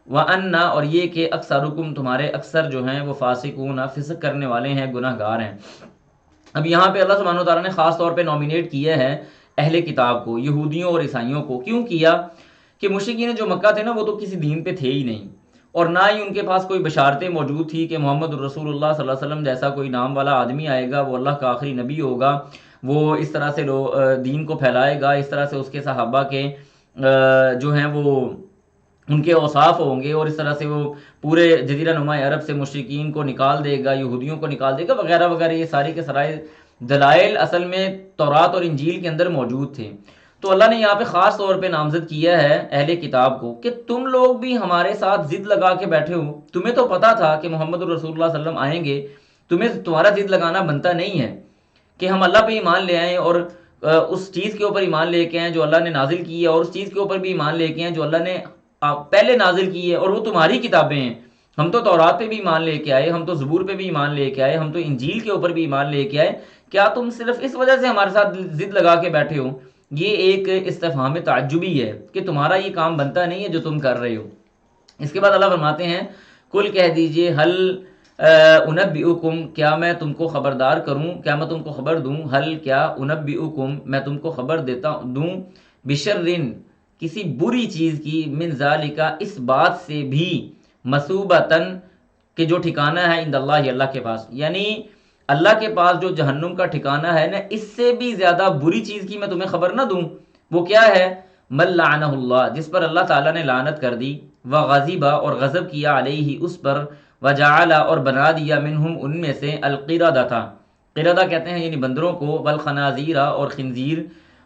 وَأَنَّا اور یہ کہ اکثرکم تمہارے اکثر جو ہیں وہ فاسقون فسق کرنے والے ہیں، گناہ گار ہیں. اب یہاں پہ اللہ سبحانہ وتعالیٰ نے خاص طور پہ نومینیٹ کیا ہے اہل کتاب کو، یہودیوں اور عیسائیوں کو. کیوں کیا؟ کہ مشرکین جو مکہ تھے نا وہ تو کسی دین پہ تھے ہی نہیں، اور نہ ہی ان کے پاس کوئی بشارتیں موجود تھی کہ محمد الرسول اللہ صلی اللہ علیہ وسلم جیسا کوئی نام والا آدمی آئے گا، وہ اللہ کا آخری نبی ہوگا، وہ اس طرح سے دین کو پھیلائے گا، اس طرح سے اس کے صحابہ کے جو ہیں وہ ان کے اوصاف ہوں گے، اور اس طرح سے وہ پورے جزیرہ نما عرب سے مشرکین کو نکال دے گا، یہودیوں کو نکال دے گا، وغیرہ وغیرہ. یہ سارے کے سارے دلائل اصل میں تورات اور انجیل کے اندر موجود تھے. تو اللہ نے یہاں پہ خاص طور پہ نامزد کیا ہے اہل کتاب کو کہ تم لوگ بھی ہمارے ساتھ ضد لگا کے بیٹھے ہو. تمہیں تو پتا تھا کہ محمد الرسول اللہ صلی اللہ علیہ وسلم آئیں گے، تمہارا ضد لگانا بنتا نہیں ہے کہ ہم اللہ پہ ایمان لے آئیں اور اس چیز کے اوپر ایمان لے کے آئیں جو اللہ نے نازل کی ہے، اور اس چیز کے اوپر بھی ایمان لے کے آئیں جو اللہ نے پہلے نازل کی ہے، اور وہ تمہاری کتابیں ہیں. ہم تو تورات پہ بھی ایمان لے کے آئے، ہم تو زبور پہ بھی ایمان لے کے آئے، ہم تو انجیل کے اوپر بھی ایمان لے کے آئے. کیا تم صرف اس وجہ سے ہمارے ساتھ ضد لگا کے بیٹھے ہو؟ یہ ایک استفہام تعجبی ہے کہ تمہارا یہ کام بنتا نہیں ہے جو تم کر رہے ہو. اس کے بعد اللہ فرماتے ہیں کل کہہ دیجئے ہل انبئکم کیا میں تم کو خبردار کروں، کیا میں تم کو خبر دوں، ہل کیا انبئکم میں تم کو خبر دوں بشرن کسی بری چیز کی، من ذالکا اس بات سے بھی، مثوبتن کہ جو ٹھکانہ ہے عند اللہ اللہ کے پاس، یعنی اللہ کے پاس جو جہنم کا ٹھکانہ ہے نا، اس سے بھی زیادہ بری چیز کی میں تمہیں خبر نہ دوں. وہ کیا ہے؟ من لعنہ اللہ جس پر اللہ تعالیٰ نے لعنت کر دی، وغضب اور غضب کیا علیہ اس پر، وجعل اور بنا دیا منہم ان میں سے القردہ قردہ کہتے ہیں یعنی بندروں کو، والخنازیر اور خنزیر،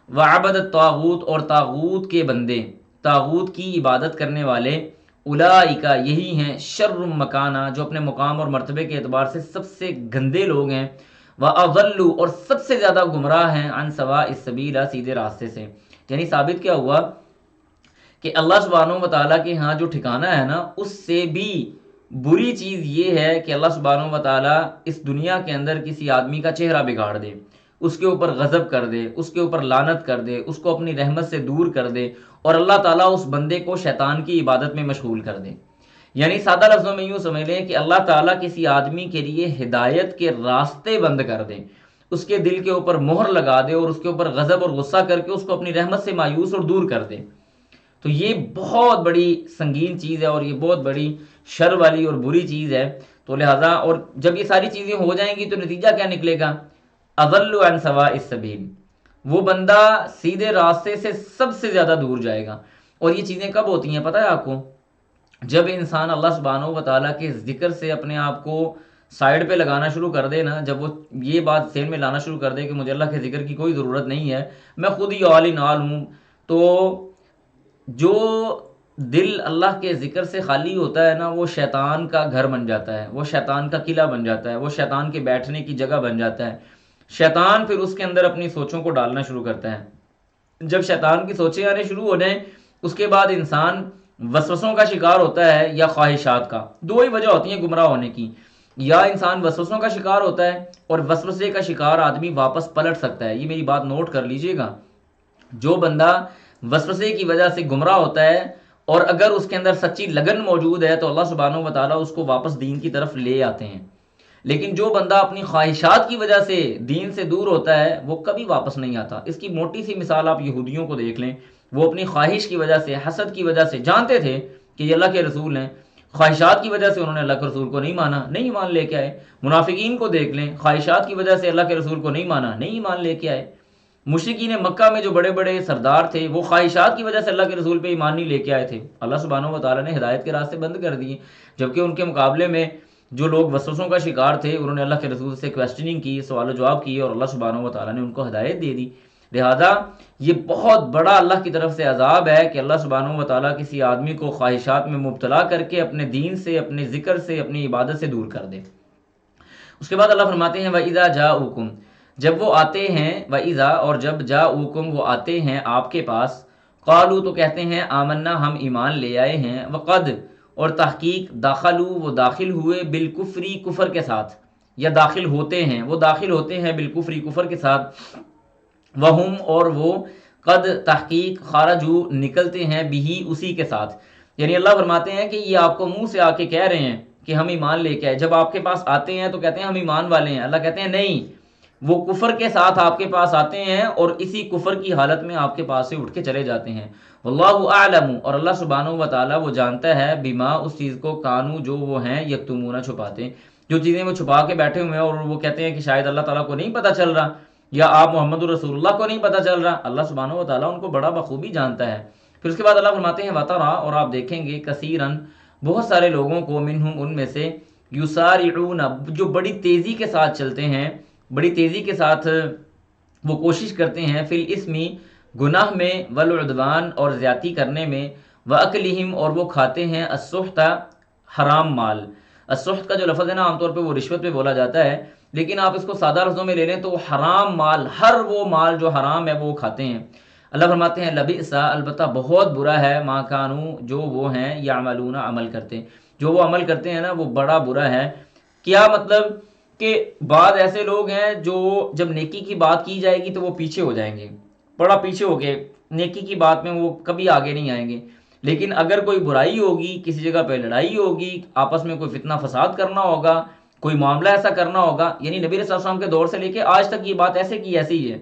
وعبد الطاغوت اور طاغوت کے بندے، طاغوت کی عبادت کرنے والے، اولئک یہی ہیں شر مکانہ جو اپنے مقام اور مرتبے کے اعتبار سے سب سے گندے لوگ ہیں، واضل اور سب سے زیادہ گمراہ ہیں، عن سواء السبیل سیدھے راستے سے. یعنی ثابت کیا ہوا کہ اللہ سبحانہ و تعالیٰ کے ہاں جو ٹھکانہ ہے نا، اس سے بھی بری چیز یہ ہے کہ اللہ سبحانہ و تعالیٰ اس دنیا کے اندر کسی آدمی کا چہرہ بگاڑ دے، اس کے اوپر غضب کر دے، اس کے اوپر لعنت کر دے، اس کو اپنی رحمت سے دور کر دے، اور اللہ تعالیٰ اس بندے کو شیطان کی عبادت میں مشغول کر دے. یعنی سادہ لفظوں میں یوں سمجھ لیں کہ اللہ تعالیٰ کسی آدمی کے لیے ہدایت کے راستے بند کر دے، اس کے دل کے اوپر مہر لگا دے، اور اس کے اوپر غضب اور غصہ کر کے اس کو اپنی رحمت سے مایوس اور دور کر دے. تو یہ بہت بڑی سنگین چیز ہے، اور یہ بہت بڑی شر والی اور بری چیز ہے. تو لہذا اور جب یہ ساری چیزیں ہو جائیں گی تو نتیجہ کیا نکلے گا؟ اضل عن سواء السبیل، وہ بندہ سیدھے راستے سے سب سے زیادہ دور جائے گا. اور یہ چیزیں کب ہوتی ہیں پتہ ہے آپ کو؟ جب انسان اللہ سبحانہ و تعالیٰ کے ذکر سے اپنے آپ کو سائیڈ پہ لگانا شروع کر دے نا، جب وہ یہ بات ذہن میں لانا شروع کر دے کہ مجھے اللہ کے ذکر کی کوئی ضرورت نہیں ہے، میں خود ہی عالی نال ہوں، تو جو دل اللہ کے ذکر سے خالی ہوتا ہے نا، وہ شیطان کا گھر بن جاتا ہے، وہ شیطان کا قلعہ بن جاتا ہے، وہ شیطان کے بیٹھنے کی جگہ بن جاتا ہے. شیطان پھر اس کے اندر اپنی سوچوں کو ڈالنا شروع کرتا ہے. جب شیطان کی سوچیں آنے شروع ہو جائیں، اس کے بعد انسان وسوسوں کا شکار ہوتا ہے یا خواہشات کا. دو ہی وجہ ہوتی ہیں گمراہ ہونے کی، یا انسان وسوسوں کا شکار ہوتا ہے، اور وسوسے کا شکار آدمی واپس پلٹ سکتا ہے. یہ میری بات نوٹ کر لیجئے گا، جو بندہ وسوسے کی وجہ سے گمراہ ہوتا ہے اور اگر اس کے اندر سچی لگن موجود ہے تو اللہ سبحانہ و تعالیٰ اس کو واپس دین کی طرف لے آتے ہیں. لیکن جو بندہ اپنی خواہشات کی وجہ سے دین سے دور ہوتا ہے وہ کبھی واپس نہیں آتا. اس کی موٹی سی مثال آپ یہودیوں کو دیکھ لیں. وہ اپنی خواہش کی وجہ سے، حسد کی وجہ سے، جانتے تھے کہ یہ اللہ کے رسول ہیں، خواہشات کی وجہ سے انہوں نے اللہ کے رسول کو نہیں مانا، نہیں ایمان لے کے آئے. منافقین کو دیکھ لیں، خواہشات کی وجہ سے اللہ کے رسول کو نہیں مانا، نہیں ایمان لے کے آئے. مشرکین مکہ میں جو بڑے بڑے سردار تھے وہ خواہشات کی وجہ سے اللہ کے رسول پہ ایمان نہیں لے کے آئے تھے. اللہ سبحانہ و تعالیٰ نے ہدایت کے راستے بند کر دیے، جبکہ ان کے مقابلے میں جو لوگ وسوسوں کا شکار تھے انہوں نے اللہ کے رسول سے کویسچننگ کی، سوال و جواب کیے، اور اللہ سبحانہ و تعالیٰ نے ان کو ہدایت دے دی۔ لہذا یہ بہت بڑا اللہ کی طرف سے عذاب ہے کہ اللہ سبحانہ و تعالیٰ کسی آدمی کو خواہشات میں مبتلا کر کے اپنے دین سے، اپنے ذکر سے، اپنی عبادت سے دور کر دے۔ اس کے بعد اللہ فرماتے ہیں وَإِذَا جَاءُوكُمْ، جب وہ آتے ہیں، وَإِذَا اور جب جَاءُوكُمْ وہ آتے ہیں آپ کے پاس، قالوا تو کہتے ہیں آمنا ہم ایمان لے آئے ہیں، وقد اور تحقیق داخلوا وہ داخل ہوئے بالکفری کفر کے ساتھ، یا داخل ہوتے ہیں، وہ داخل ہوتے ہیں بالکفری کفر کے ساتھ، وہم اور وہ قد تحقیق خارجو نکلتے ہیں بھی اسی کے ساتھ۔ یعنی اللہ فرماتے ہیں کہ یہ آپ کو منہ سے آ کے کہہ رہے ہیں کہ ہم ایمان لے کے آئے، جب آپ کے پاس آتے ہیں تو کہتے ہیں ہم ایمان والے ہیں، اللہ کہتے ہیں نہیں، وہ کفر کے ساتھ آپ کے پاس آتے ہیں اور اسی کفر کی حالت میں آپ کے پاس سے اٹھ کے چلے جاتے ہیں۔ واللہ اعلم اور اللہ سبحانہ و تعالیٰ وہ جانتا ہے بما اس چیز کو کانو جو وہ ہیں یکتمون چھپاتے، جو چیزیں وہ چھپا کے بیٹھے ہوئے ہیں اور وہ کہتے ہیں کہ شاید اللہ تعالیٰ کو نہیں پتہ چل رہا، یا آپ محمد رسول اللہ کو نہیں پتہ چل رہا، اللہ سبحانہ و تعالیٰ ان کو بڑا بخوبی جانتا ہے۔ پھر اس کے بعد اللہ فرماتے ہیں وَتَرَا اور آپ دیکھیں گے کثیراً بہت سارے لوگوں کو منہم ان میں سے یسارعون جو بڑی تیزی کے ساتھ چلتے ہیں، بڑی تیزی کے ساتھ وہ کوشش کرتے ہیں فی الاسم گناہ میں، والعدوان اور زیادتی کرنے میں، واکلہم اور وہ کھاتے ہیں السحت حرام مال۔ السحت کا جو لفظ ہے نا عام طور پہ وہ رشوت پہ بولا جاتا ہے، لیکن آپ اس کو سادہ لفظوں میں لے لیں تو حرام مال، ہر وہ مال جو حرام ہے وہ کھاتے ہیں۔ اللہ فرماتے ہیں لبئس البتہ بہت برا ہے ما کانوا جو وہ ہیں یعملون عمل کرتے ہیں، جو وہ عمل کرتے ہیں نا وہ بڑا برا ہے۔ کیا مطلب کہ بعض ایسے لوگ ہیں جو جب نیکی کی بات کی جائے گی تو وہ پیچھے ہو جائیں گے، بڑا پیچھے ہو گئے، نیکی کی بات میں وہ کبھی آگے نہیں آئیں گے، لیکن اگر کوئی برائی ہوگی، کسی جگہ پہ لڑائی ہوگی، آپس میں کوئی فتنہ فساد کرنا ہوگا، کوئی معاملہ ایسا کرنا ہوگا، یعنی نبی صلی اللہ علیہ وسلم کے دور سے لے کے آج تک یہ بات ایسے کی ایسی ہی ہے،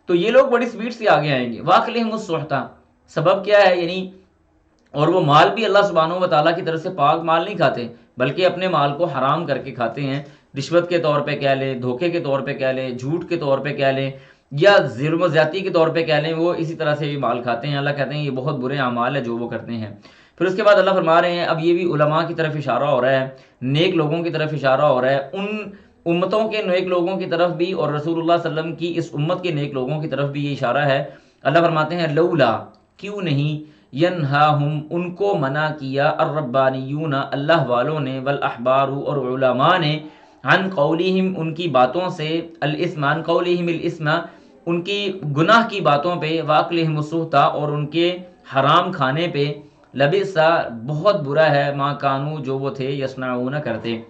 تو یہ لوگ بڑی سپیڈ سے آگے آئیں گے۔ واکلہم السحت سبب کیا ہے، یعنی اور وہ مال بھی اللہ سبحانہ و تعالیٰ کی طرف سے پاک مال نہیں کھاتے، بلکہ اپنے مال کو حرام کر کے کھاتے ہیں، رشوت کے طور پہ کہہ لیں، دھوکے کے طور پہ کہہ لیں، جھوٹ کے طور پہ کہہ لیں، یا ظلم و زیادتی کے طور پہ کہہ لیں، وہ اسی طرح سے بھی مال کھاتے ہیں۔ اللہ کہتے ہیں یہ بہت برے اعمال ہے جو وہ کرتے ہیں۔ پھر اس کے بعد اللہ فرما رہے ہیں، اب یہ بھی علماء کی طرف اشارہ ہو رہا ہے، نیک لوگوں کی طرف اشارہ ہو رہا ہے، ان امتوں کے نیک لوگوں کی طرف بھی اور رسول اللہ صلی اللہ علیہ وسلم کی اس امت کے نیک لوگوں کی طرف بھی یہ اشارہ ہے۔ اللہ فرماتے ہیں لولا کیوں نہیں، ینہاہم ان کو منع کیا، الربانیون اللہ والوں نے، والاحبار اور علماء نے، عن قولہم ان کی باتوں سے، الاسم عن قولہم الاسم ان کی گناہ کی باتوں پہ، واکلہم السحت اور ان کے حرام کھانے پہ، لبئس بہت برا ہے ما کانوا جو وہ تھے یصنعون کرتے۔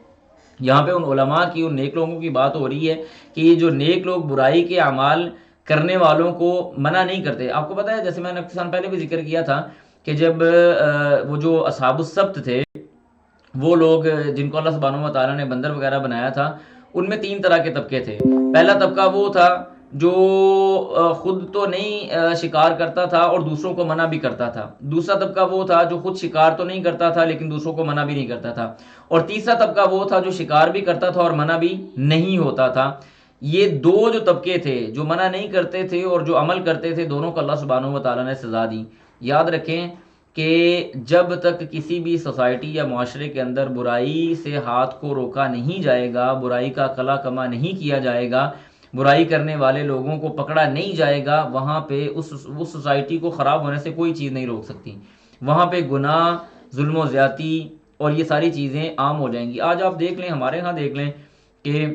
یہاں پہ ان علماء کی، ان نیک لوگوں کی بات ہو رہی ہے کہ یہ جو نیک لوگ برائی کے اعمال کرنے والوں کو منع نہیں کرتے۔ آپ کو پتہ ہے جیسے میں نے کچھ سال پہلے بھی ذکر کیا تھا کہ جب وہ جو اصحاب السبت تھے، وہ لوگ جن کو اللہ سبحانہ و تعالیٰ نے بندر وغیرہ بنایا تھا، ان میں 3 طرح کے طبقے تھے۔ پہلا طبقہ وہ تھا جو خود تو نہیں شکار کرتا تھا اور دوسروں کو منع بھی کرتا تھا، دوسرا طبقہ وہ تھا جو خود شکار تو نہیں کرتا تھا لیکن دوسروں کو منع بھی نہیں کرتا تھا، اور تیسرا طبقہ وہ تھا جو شکار بھی کرتا تھا اور منع بھی نہیں ہوتا تھا۔ یہ 2 جو طبقے تھے، جو منع نہیں کرتے تھے اور جو عمل کرتے تھے، دونوں کو اللہ سبحانہ و تعالیٰ نے سزا دی۔ یاد رکھیں کہ جب تک کسی بھی سوسائٹی یا معاشرے کے اندر برائی سے ہاتھ کو روکا نہیں جائے گا، برائی کا قلع کما نہیں کیا جائے گا، برائی کرنے والے لوگوں کو پکڑا نہیں جائے گا، وہاں پہ اس سوسائٹی کو خراب ہونے سے کوئی چیز نہیں روک سکتی، وہاں پہ گناہ، ظلم و زیادتی اور یہ ساری چیزیں عام ہو جائیں گی۔ آج آپ دیکھ لیں، ہمارے ہاں دیکھ لیں کہ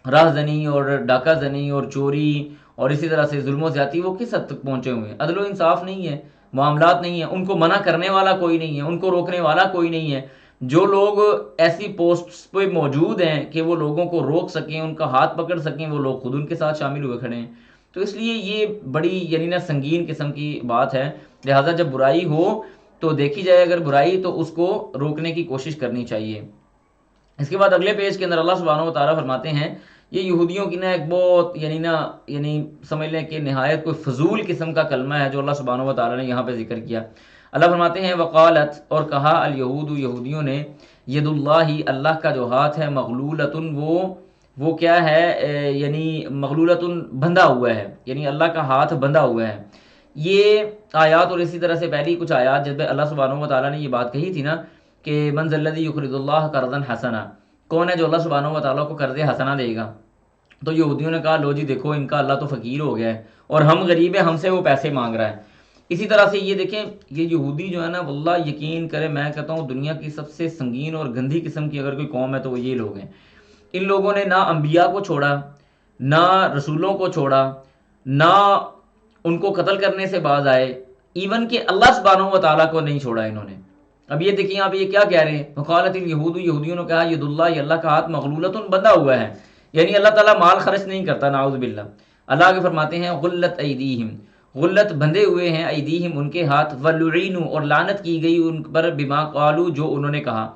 راہ زنی اور ڈاکہ زنی اور چوری اور اسی طرح سے ظلم و زیادتی وہ کس حد تک پہنچے ہوئے ہیں، عدل و انصاف نہیں ہے، معاملات نہیں ہیں، ان کو منع کرنے والا کوئی نہیں ہے، ان کو روکنے والا کوئی نہیں ہے۔ جو لوگ ایسی پوسٹس پہ موجود ہیں کہ وہ لوگوں کو روک سکیں، ان کا ہاتھ پکڑ سکیں، وہ لوگ خود ان کے ساتھ شامل ہوئے کھڑے ہیں۔ تو اس لیے یہ بڑی یعنی نا سنگین قسم کی بات ہے، لہٰذا جب برائی ہو تو دیکھی جائے اگر برائی تو اس کو روکنے کی کوشش کرنی چاہیے۔ اس کے بعد اگلے پیج کے اندر اللہ سبحانہ و تعالیٰ فرماتے ہیں، یہ یہودیوں کی نا ایک بہت یعنی سمجھ لیں کہ نہایت کوئی فضول قسم کا کلمہ ہے جو اللہ سبحانہ و تعالیٰ نے یہاں پہ ذکر کیا۔ اللہ فرماتے ہیں وقالت اور کہا الیہود یہودیوں نے، ید اللہ اللہ کا جو ہاتھ ہے، مغلولتن وہ کیا ہے، یعنی مغلولتن بندھا ہوا ہے، یعنی اللہ کا ہاتھ بندھا ہوا ہے۔ یہ آیات اور اسی طرح سے پہلی کچھ آیات جب اللہ سبحانہ و تعالیٰ نے یہ بات کہی تھی نا کہ من ذا الذی یقرض اللہ قرضا حسنا، کون ہے جو اللہ سبحانہ و تعالیٰ کو قرض حسنہ دے گا؟ تو یہودیوں نے کہا لو جی دیکھو ان کا اللہ تو فقیر ہو گیا ہے اور ہم غریب ہیں، ہم سے وہ پیسے مانگ رہا ہے۔ اسی طرح سے یہ دیکھیں یہ یہودی جو ہے نا، واللہ یقین کرے میں کہتا ہوں دنیا کی سب سے سنگین اور گندی قسم کی اگر کوئی قوم ہے تو وہ یہ لوگ ہیں۔ ان لوگوں نے نہ انبیاء کو چھوڑا، نہ رسولوں کو چھوڑا، نہ ان کو قتل کرنے سے باز آئے، ایون کہ اللہ سبحانہ و تعالیٰ کو نہیں چھوڑا انہوں نے۔ اب یہ دیکھیں آپ یہ کیا کہہ رہے ہیں، وقالت الیہود، یہودیوں نے کہا ید اللہ، اللہ کا ہاتھ مغلولۃ بندھا ہوا ہے، یعنی اللہ تعالیٰ مال خرچ نہیں کرتا، نعوذ باللہ۔ اللہ آگے فرماتے ہیں غلت ایدیہم، غلت بندھے ہوئے ہیں، ایدیہم ان کے ہاتھ، ولعنوا اور لعنت کی گئی ان پر، بما قالوا جو انہوں نے کہا۔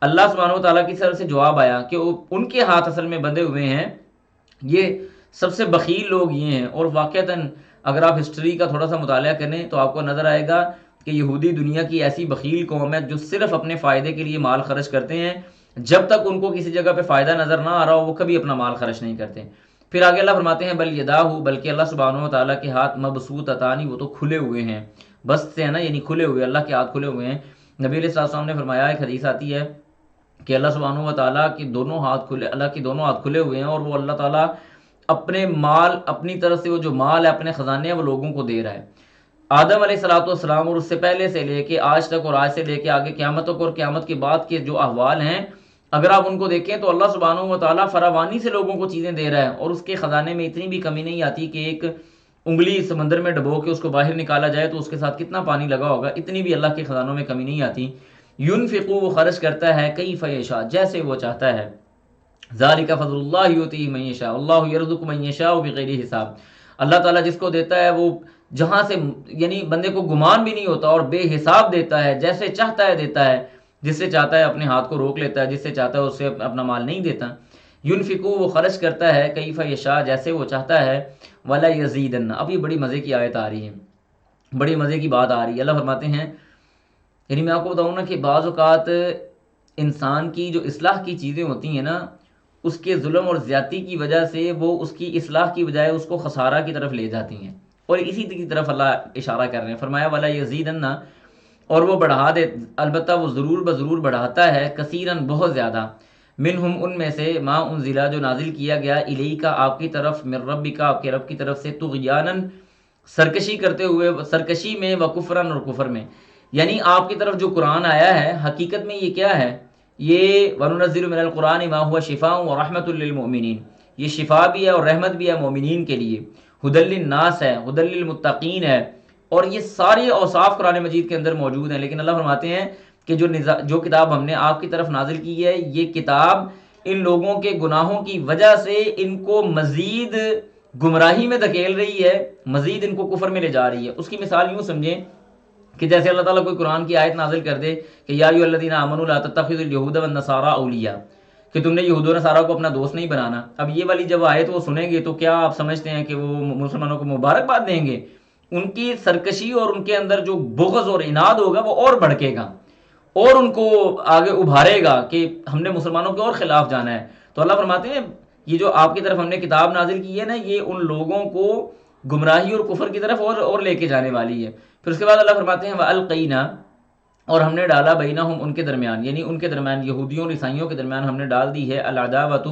اللہ سبحانہ و تعالیٰ کی طرف سے جواب آیا کہ ان کے ہاتھ اصل میں بندھے ہوئے ہیں، یہ سب سے بخیل لوگ یہ ہیں۔ اور واقعتاً اگر آپ ہسٹری کا تھوڑا سا مطالعہ کریں تو آپ کو نظر آئے گا کہ یہودی دنیا کی ایسی بخیل قوم ہے جو صرف اپنے فائدے کے لیے مال خرچ کرتے ہیں، جب تک ان کو کسی جگہ پہ فائدہ نظر نہ آ رہا ہو وہ کبھی اپنا مال خرچ نہیں کرتے۔ پھر آگے اللہ فرماتے ہیں بل یداہ، بلکہ اللہ سبحانہ و تعالیٰ کے ہاتھ مبسوطتان، وہ تو کھلے ہوئے ہیں، بست سے ہے نا یعنی کھلے ہوئے، اللہ کے ہاتھ کھلے ہوئے ہیں۔ نبی علیہ السلام نے فرمایا، ایک حدیث آتی ہے کہ اللہ سبحانہ و تعالیٰ کے دونوں ہاتھ کھلے، اللہ کے دونوں ہاتھ کھلے ہوئے ہیں، اور وہ اللہ تعالیٰ اپنے مال، اپنی طرف سے وہ جو مال ہے، اپنے خزانے ہیں، وہ لوگوں کو دے رہا ہے۔ آدم علیہ السلام اور اس سے پہلے سے لے کے آج تک اور آج سے لے کے آگے قیامت تک اور قیامت کے بعد کے جو احوال ہیں اگر آپ ان کو دیکھیں تو اللہ سبحانہ و تعالیٰ فراوانی سے لوگوں کو چیزیں دے رہا ہے، اور اس کے خزانے میں اتنی بھی کمی نہیں آتی کہ ایک انگلی سمندر میں ڈبو کے اس کو باہر نکالا جائے تو اس کے ساتھ کتنا پانی لگا ہوگا، اتنی بھی اللہ کے خزانوں میں کمی نہیں آتی۔ ینفقو، وہ خرچ کرتا ہے، کیف یشاء، جیسے وہ چاہتا ہے۔ ذالک فضل اللہ یؤتیہ من یشاء، اللہ یرزق من یشاء بغیر حساب، اللہ تعالیٰ جس کو دیتا ہے وہ جہاں سے یعنی بندے کو گمان بھی نہیں ہوتا اور بے حساب دیتا ہے، جیسے چاہتا ہے دیتا ہے، جس سے چاہتا ہے اپنے ہاتھ کو روک لیتا ہے، جس سے چاہتا ہے اس سے اپنا مال نہیں دیتا۔ ینفقو، وہ خرچ کرتا ہے، کیف یشاء، جیسے وہ چاہتا ہے، ولا یزیدن۔ اب یہ بڑی مزے کی آیت آ رہی ہے، بڑی مزے کی بات آ رہی ہے۔ اللہ فرماتے ہیں، یعنی میں آپ کو بتاؤں نا کہ بعض اوقات انسان کی جو اصلاح کی چیزیں ہوتی ہیں نا، اس کے ظلم اور زیادتی کی وجہ سے وہ اس کی اصلاح کی بجائے اس کو خسارہ کی طرف لے جاتی ہیں، اور اسی کی طرف اللہ اشارہ کر رہے ہیں۔ فرمایا ولا یزیدن، اور وہ بڑھا دے، البتہ وہ ضرور بضرور بڑھاتا ہے، کثیرن، بہت زیادہ، منہم، ان میں سے، ما انزلا، جو نازل کیا گیا، الیک، آپ کی طرف، من ربک، آپ کے رب کی طرف سے، طغیانن، سرکشی کرتے ہوئے، سرکشی میں، وکفرن، اور کفر میں۔ یعنی آپ کی طرف جو قرآن آیا ہے حقیقت میں یہ کیا ہے، یہ وَنُنَزِّلُ مِنَ الْقُرْآنِ مَا هُوَ شِفَاءٌ وَرَحْمَةٌ لِّلْمُؤْمِنِينَ، یہ شفا بھی ہے اور رحمت بھی ہے مومنین کے لیے، ہدی للناس ہے، ہدی للمتقین ہے، اور یہ سارے اوصاف قرآن مجید کے اندر موجود ہیں۔ لیکن اللہ فرماتے ہیں کہ جو کتاب ہم نے آپ کی طرف نازل کی ہے، یہ کتاب ان لوگوں کے گناہوں کی وجہ سے ان کو مزید گمراہی میں دھکیل رہی ہے، مزید ان کو کفر میں لے جا رہی ہے۔ اس کی مثال یوں سمجھیں کہ جیسے اللہ تعالیٰ کوئی قرآن کی آیت نازل کر دے کہ یا ایھا الذین آمنوا لا تتخذوا اليہود والنصارى اولیاء، کہ تم نے یہود و نصارہ کو اپنا دوست نہیں بنانا۔ اب یہ والی جب آیت وہ سنیں گے تو کیا آپ سمجھتے ہیں کہ وہ مسلمانوں کو مبارکباد دیں گے؟ ان کی سرکشی اور ان کے اندر جو بغض اور عناد ہوگا وہ اور بڑھکے گا، اور ان کو آگے ابھارے گا کہ ہم نے مسلمانوں کے اور خلاف جانا ہے۔ تو اللہ فرماتے ہیں یہ جو آپ کی طرف ہم نے کتاب نازل کی ہے نا، یہ ان لوگوں کو گمراہی اور کفر کی طرف اور لے کے جانے والی ہے۔ پھر اس کے بعد اللہ فرماتے ہیں وَأَلْقَيْنَا، اور ہم نے ڈالا بینہم، ان کے درمیان، یعنی ان کے درمیان، یہودیوں اور عیسائیوں کے درمیان ہم نے ڈال دی ہے، العداوۃ،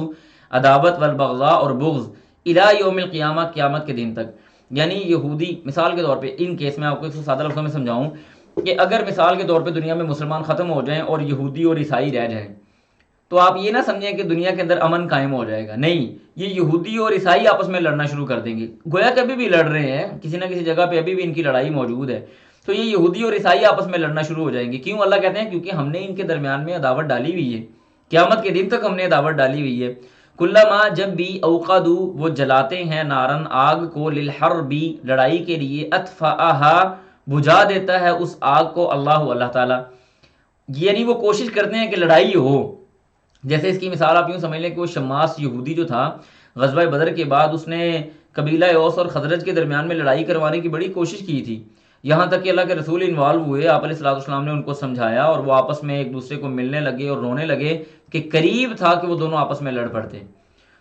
عداوت، والبغضاء، اور بغض، الی یوم القیامہ، قیامت کے دن تک۔ یعنی یہودی، مثال کے طور پہ ان کیس میں آپ کو ایک سادہ لفظوں میں سمجھاؤں کہ اگر مثال کے طور پہ دنیا میں مسلمان ختم ہو جائیں اور یہودی اور عیسائی رہ جائیں تو آپ یہ نہ سمجھیں کہ دنیا کے اندر امن قائم ہو جائے گا، نہیں، یہ یہودی اور عیسائی آپس میں لڑنا شروع کر دیں گے، گویا کہ ابھی بھی لڑ رہے ہیں، کسی نہ کسی جگہ پہ ابھی بھی ان کی لڑائی موجود ہے۔ تو یہ یہودی اور عیسائی آپس میں لڑنا شروع ہو جائیں گے۔ کیوں؟ اللہ کہتے ہیں کیونکہ ہم نے ان کے درمیان میں عداوت ڈالی ہوئی ہے، قیامت کے دن تک ہم نے عداوت ڈالی ہوئی ہے۔ کلما، جب بھی، اوقدوا، وہ جلاتے ہیں، نارن، آگ کو، للحرب، لڑائی کے لیے، اطفأھا، بجھا دیتا ہے اس آگ کو اللہ تعالیٰ، یعنی وہ کوشش کرتے ہیں کہ لڑائی ہو۔ جیسے اس کی مثال آپ یوں سمجھ لیں کہ وہ شماس یہودی جو تھا، غزوہ بدر کے بعد اس نے قبیلہ اوس اور خزرج کے درمیان میں لڑائی کروانے کی بڑی کوشش کی تھی، یہاں تک کہ اللہ کے رسول انوالو ہوئے، آپ علیہ السلام نے ان کو سمجھایا اور وہ آپس میں ایک دوسرے کو ملنے لگے اور رونے لگے کہ قریب تھا کہ وہ دونوں آپس میں لڑ پڑتے۔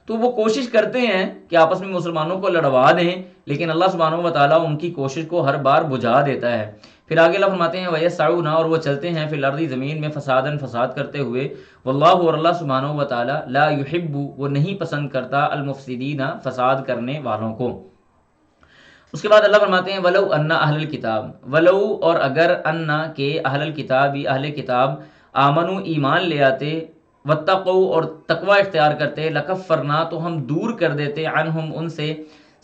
تو وہ کوشش کرتے ہیں کہ آپس میں مسلمانوں کو لڑوا دیں، لیکن اللہ سبحانہ و تعالیٰ ان کی کوشش کو ہر بار بجھا دیتا ہے۔ پھر آگے اللہ فرماتے ہیں وَيَسْعُونَ اور وہ چلتے ہیں فی الارض زمین میں فساداً فساد کرتے ہوئے واللہ اور اللہ سبحانہ و تعالی لا یحب وہ نہیں پسند کرتا المفسدین فساد کرنے والوں کو۔ اس کے بعد اللہ فرماتے ہیں وَلَوْ أَنَّ أَهْلَ الْكِتَابِ وَلَوْ اور اگر اَنَّ کہ اہل الکتاب اہل کتاب آمنو ایمان لے آتے واتقوا اور تقوی اختیار کرتے لکفرنا تو ہم دور کر دیتے عنہم ان سے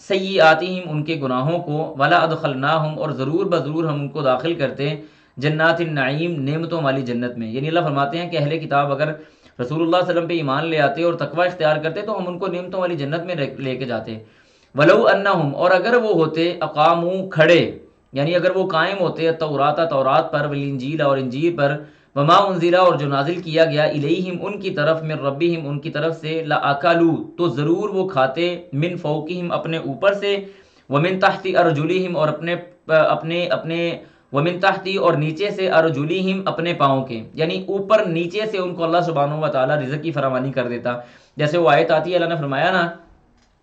سیئاتہم ان کے گناہوں کو ولا ادخلناہم اور ضرور بضرور ہم ان کو داخل کرتے جنات النعیم نعمتوں والی جنت میں۔ یعنی اللہ فرماتے ہیں کہ اہل کتاب اگر رسول اللہ صلی اللہ علیہ وسلم پہ ایمان لے آتے اور تقوی اختیار کرتے تو ہم ان کو نعمتوں والی جنت میں لے کے جاتے۔ ولو انہم اور اگر وہ ہوتے اقامو کھڑے یعنی اگر وہ قائم ہوتے تورات پر والانجیل اور انجیل پر وما انزلا اور جو نازل کیا گیا الیہم ان کی طرف من ربہم ان کی طرف سے لاکلوا تو ضرور وہ کھاتے من فوقہم اپنے اوپر سے ومن تحت ارجلہم اور اپنے ومن تحت اور نیچے سے ارجلہم اپنے پاؤں کے، یعنی اوپر نیچے سے ان کو اللہ سبحانہ و تعالی رزق کی فراوانی کر دیتا۔ جیسے وہ آیت آتی ہے اللہ نے فرمایا نا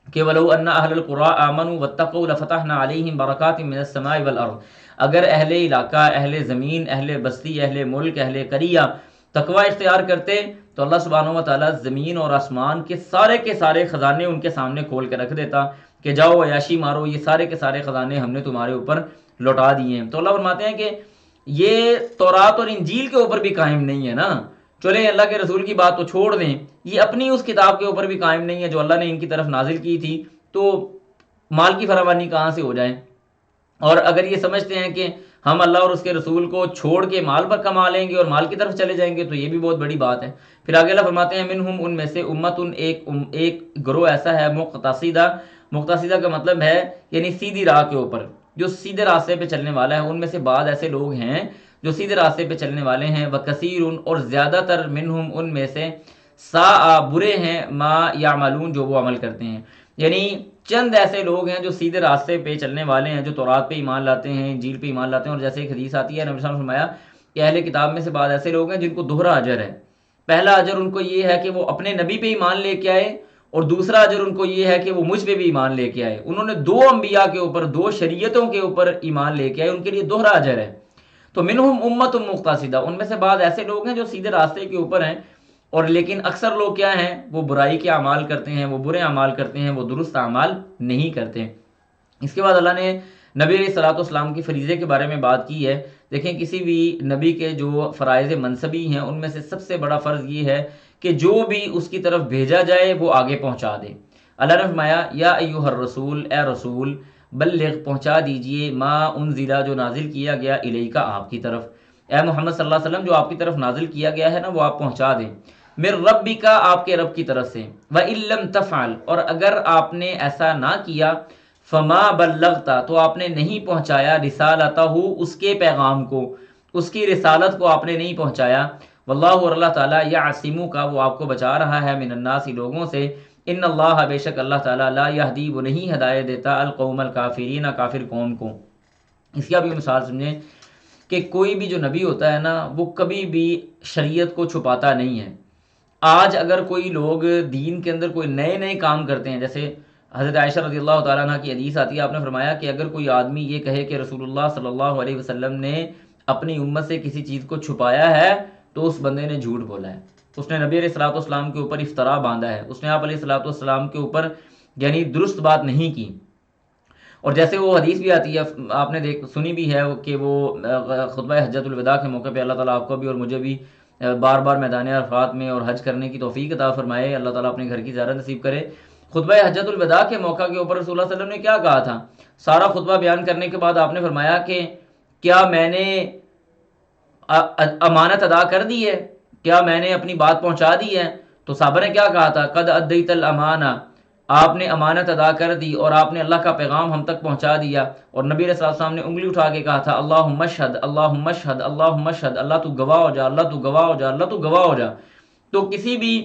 کہ وَلَوْ أَنَّ أَهْلَ الْقُرَىٰ آمَنُوا وَاتَّقَوْا لَفَتَحْنَا عَلَيْهِمْ بَرَكَاتٍ مِّنَ السَّمَاءِ وَالْأَرْضِ اگر اہل علاقہ، اہل زمین، اہل بستی، اہل ملک، اہل قریہ تقوی اختیار کرتے تو اللہ سبحانہ و تعالیٰ زمین اور آسمان کے سارے خزانے ان کے سامنے کھول کے رکھ دیتا کہ جاؤ عیاشی مارو، یہ سارے کے سارے خزانے ہم نے تمہارے اوپر لوٹا دیے ہیں۔ تو اللہ فرماتے ہیں کہ یہ تورات اور انجیل کے اوپر بھی قائم نہیں ہے نا، چلے اللہ کے رسول کی بات تو چھوڑ دیں، یہ اپنی اس کتاب کے اوپر بھی قائم نہیں ہے جو اللہ نے ان کی طرف نازل کی تھی، تو مال کی فراوانی کہاں سے ہو جائے؟ اور اگر یہ سمجھتے ہیں کہ ہم اللہ اور اس کے رسول کو چھوڑ کے مال پر کما لیں گے اور مال کی طرف چلے جائیں گے تو یہ بھی بہت بڑی بات ہے۔ پھر آگے اللہ فرماتے ہیں منہم ان میں سے امتن ایک گروہ ایسا ہے مقتصدہ کا مطلب ہے یعنی سیدھی راہ کے اوپر جو سیدھے راستے پہ چلنے والا ہے، ان میں سے بعض ایسے لوگ ہیں جو سیدھے راستے پہ چلنے والے ہیں وکثیر اور زیادہ تر منہم ان میں سے ساء برے ہیں ما یعملون جو وہ عمل کرتے ہیں، یعنی چند ایسے لوگ ہیں جو سیدھے راستے پہ چلنے والے ہیں جو تورات پہ ایمان لاتے ہیں، انجیل پہ ایمان لاتے ہیں، اور جیسے ایک حدیث آتی ہے نبی صلی اللہ علیہ وسلم نے فرمایا کہ اہل کتاب میں سے بعض ایسے لوگ ہیں جن کو دوہرا اجر ہے۔ پہلا اجر ان کو یہ ہے کہ وہ اپنے نبی پہ ایمان لے کے آئے، اور دوسرا اجر ان کو یہ ہے کہ وہ مجھ پہ بھی ایمان لے کے آئے، انہوں نے دو انبیاء کے اوپر، دو شریعتوں کے اوپر ایمان لے کے آئے، ان کے لیے دوہرا اجر ہے۔ تو منہم امت مقتصدہ ان میں سے بعض ایسے لوگ ہیں جو سیدھے راستے کے اوپر ہیں، اور لیکن اکثر لوگ کیا ہیں، وہ برائی کے اعمال کرتے ہیں، وہ برے اعمال کرتے ہیں، وہ درست اعمال نہیں کرتے۔ اس کے بعد اللہ نے نبی علیہ الصلوۃ والسلام کی فریضے کے بارے میں بات کی ہے۔ دیکھیں کسی بھی نبی کے جو فرائض منصبی ہیں ان میں سے سب سے بڑا فرض یہ ہے کہ جو بھی اس کی طرف بھیجا جائے وہ آگے پہنچا دے۔ اللہ نے فرمایا یا ایھا الرسول اے رسول بلغ پہنچا دیجئے ما انزل جو نازل کیا گیا الیک آپ کی طرف، اے محمد صلی اللہ علیہ وسلم جو آپ کی طرف نازل کیا گیا ہے نا وہ آپ پہنچا دیں، من ربک آپ کے رب کی طرف سے، وَإِن لَّمْ تَفْعَلْ اور اگر آپ نے ایسا نہ کیا، فما بلغت تو آپ نے نہیں پہنچایا رسالتہ اس کے پیغام کو، اس کی رسالت کو آپ نے نہیں پہنچایا، واللہ اور اللہ تعالیٰ یعصمک وہ آپ کو بچا رہا ہے من الناس لوگوں سے، ان اللہ بے شک اللہ تعالیٰ لا یہدی وہ نہیں ہدایت دیتا القوم الکافرین کافر قوم کو۔ اس کی آپ یہ مثال سمجھیں کہ کوئی بھی جو نبی ہوتا ہے نا وہ کبھی بھی شریعت کو چھپاتا نہیں ہے۔ آج اگر کوئی لوگ دین کے اندر کوئی نئے کام کرتے ہیں، جیسے حضرت عائشہ رضی اللہ تعالیٰ عنہ کی حدیث آتی ہے، آپ نے فرمایا کہ اگر کوئی آدمی یہ کہے کہ رسول اللہ صلی اللہ علیہ وسلم نے اپنی امت سے کسی چیز کو چھپایا ہے تو اس بندے نے جھوٹ بولا ہے، اس نے نبی علیہ الصلوۃ والسلام کے اوپر افترا باندھا ہے، اس نے آپ علیہ الصلوۃ والسلام کے اوپر یعنی درست بات نہیں کی۔ اور جیسے وہ حدیث بھی آتی ہے، آپ نے سنی بھی ہے کہ وہ خطبہ حجۃ الوداع کے موقع پہ اللہ تعالیٰ آپ کو بھی اور مجھے بھی بار بار میدان عرفات میں اور حج کرنے کی توفیق عطا فرمائے، اللہ تعالیٰ اپنے گھر کی زیارت نصیب کرے۔ خطبہ حجۃ الوداع کے موقع کے اوپر رسول اللہ صلی اللہ علیہ وسلم نے کیا کہا تھا؟ سارا خطبہ بیان کرنے کے بعد آپ نے فرمایا کہ کیا میں نے امانت ادا کر دی ہے، کیا میں نے اپنی بات پہنچا دی ہے؟ تو صحابہ نے کیا کہا تھا؟ قد ادیت الامانہ، آپ نے امانت ادا کر دی اور آپ نے اللہ کا پیغام ہم تک پہنچا دیا۔ اور نبی علیہ الصلوۃ والسلام نے انگلی اٹھا کے کہا تھا اللہم اشہد اللہم اشہد اللہم اشہد، اللہ تو گواہ ہو جا، اللہ تو گواہ ہو جا، اللہ تو گواہ ہو جا۔ تو کسی بھی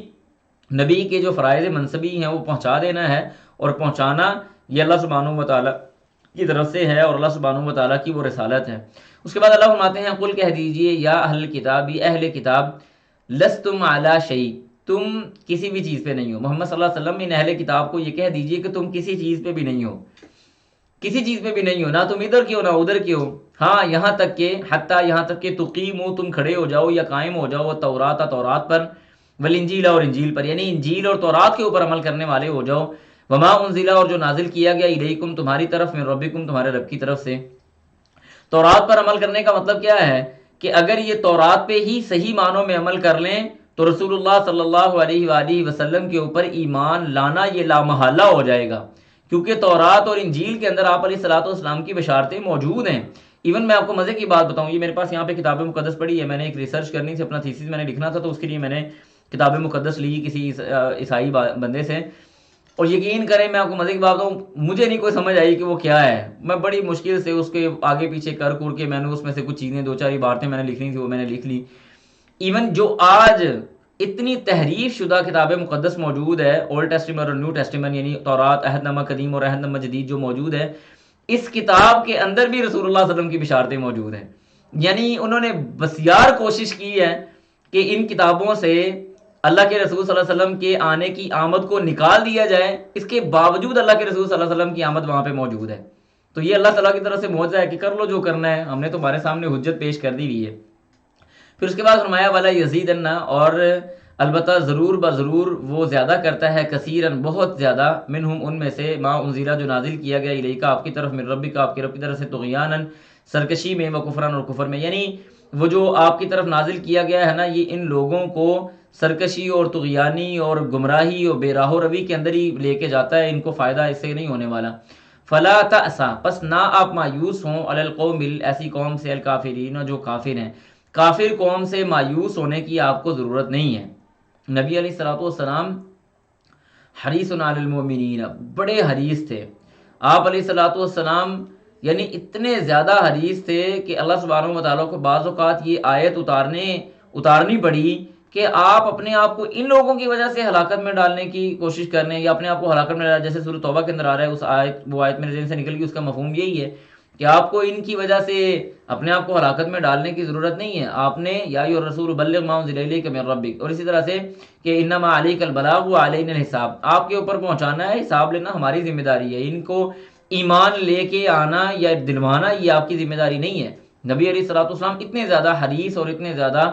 نبی کے جو فرائض منصبی ہیں وہ پہنچا دینا ہے، اور پہنچانا یہ اللہ سبحانہ و تعالیٰ کی طرف سے ہے اور اللہ سبحانہ و تعالیٰ کی وہ رسالت ہے۔ اس کے بعد اللہ فرماتے ہیں قل کہہ دیجئے یا اہل کتاب، اہل کتاب لستم علی شیء تم کسی بھی چیز پہ نہیں ہو۔ محمد صلی اللہ علیہ وسلم ان اہل کتاب کو یہ کہہ دیجئے کہ تم کسی چیز پہ بھی نہیں ہو۔ کسی چیز پہ بھی نہیں ہو، نہ تم ادھر کی ہو نہ ادھر کی ہو. ہاں یہاں تک کہ تقیمو، تم کھڑے ہو جاؤ یا قائم ہو جاؤ، تورات پر، والانجیل اور انجیل پر، یعنی انجیل اور تورات کے اوپر عمل کرنے والے ہو جاؤ. وما انزل، اور جو نازل کیا گیا، الیکم تمہاری طرف، من ربکم تمہارے رب کی طرف سے. تورات پر عمل کرنے کا مطلب کیا ہے کہ اگر یہ تورات پہ ہی صحیح معنوں میں عمل کر لیں تو رسول اللہ صلی اللہ علیہ وآلہ وسلم کے اوپر ایمان لانا یہ لامحالہ ہو جائے گا، کیونکہ تورات اور انجیل کے اندر آپ علیہ الصلوۃ والسلام کی بشارتیں موجود ہیں. ایون میں آپ کو مزے کی بات بتاؤں، یہ میرے پاس یہاں پہ کتاب مقدس پڑھی ہے، میں نے ایک ریسرچ کرنی تھی، اپنا تھیسس میں نے لکھنا تھا، تو اس کے لیے میں نے کتاب مقدس لی کسی عیسائی بندے سے، اور یقین کریں میں آپ کو مزے کی بات بتاؤں، مجھے نہیں کوئی سمجھ آئی کہ وہ کیا ہے. میں بڑی مشکل سے اس کے آگے پیچھے کر کے میں نے اس میں سے کچھ چیزیں، دو چار عبارتیں میں نے لکھنی تھی، وہ میں نے لکھ لی. ایون جو آج اتنی تحریف شدہ کتاب مقدس موجود ہے، اولڈ ٹیسٹیمنٹ اور نیو ٹیسٹیمنٹ، یعنی تورات، عہد نامہ قدیم اور عہد نامہ جدید جو موجود ہے، اس کتاب کے اندر بھی رسول اللہ صلی اللہ علیہ وسلم کی بشارتیں موجود ہیں. یعنی انہوں نے بسیار کوشش کی ہے کہ ان کتابوں سے اللہ کے رسول صلی اللہ علیہ وسلم کے آنے کی آمد کو نکال دیا جائے، اس کے باوجود اللہ کے رسول صلی اللہ علیہ وسلم کی آمد وہاں پہ موجود ہے. تو یہ اللہ تعالیٰ کی طرف سے معجزہ ہے کہ کر لو جو کرنا ہے، ہم نے تمہارے سامنے حجت پیش کر دی ہوئی ہے. پھر اس کے بعد فرمایا والا یزیدن، اور البتہ ضرور بضرور وہ زیادہ کرتا ہے، کثیرن بہت زیادہ، منہم ان میں سے، ما انزلہ جو نازل کیا گیا، الیکا آپ کی طرف، من ربک آپ کے رب کی طرف سے، طغیانن سرکشی میں، و کفرن اور کفر میں. یعنی وہ جو آپ کی طرف نازل کیا گیا ہے نا، یہ ان لوگوں کو سرکشی اور طغیانی اور گمراہی اور بے راہ و روی کے اندر ہی لے کے جاتا ہے، ان کو فائدہ اس سے نہیں ہونے والا. فلا تأسا، پس نہ آپ مایوس ہوں، علی القوم، ایسی قوم سے، الکافرین جو کافر ہیں. کافر قوم سے مایوس ہونے کی آپ کو ضرورت نہیں ہے. نبی علیہ الصلوۃ والسلام حریص علی المؤمنین، بڑے حریص تھے. آپ علیہ الصلوۃ والسلام یعنی اتنے زیادہ حریص تھے کہ اللہ سبحانہ و تعالیٰ کو بعض اوقات یہ آیت اتارنی پڑی کہ آپ اپنے آپ کو ان لوگوں کی وجہ سے ہلاکت میں ڈالنے کی کوشش کر رہے ہیں، یا اپنے آپ کو ہلاکت میں ڈالنا، جیسے سورۃ توبہ کے اندر آ رہا ہے، وہ آیت میرے ذہن سے نکل گئی، اس کا مفہوم یہی ہے کہ آپ کو ان کی وجہ سے اپنے آپ کو ہلاکت میں ڈالنے کی ضرورت نہیں ہے. آپ نے یا ایھا الرسول بلغ ما انزل الیک من ربک، اور اسی طرح سے کہ انما علیک البلاغ وعلینا الحساب، آپ کے اوپر پہنچانا ہے، حساب لینا ہماری ذمہ داری ہے. ان کو ایمان لے کے آنا یا دلوانا یہ آپ کی ذمہ داری نہیں ہے. نبی علیہ الصلوۃ والسلام اتنے زیادہ حریص اور اتنے زیادہ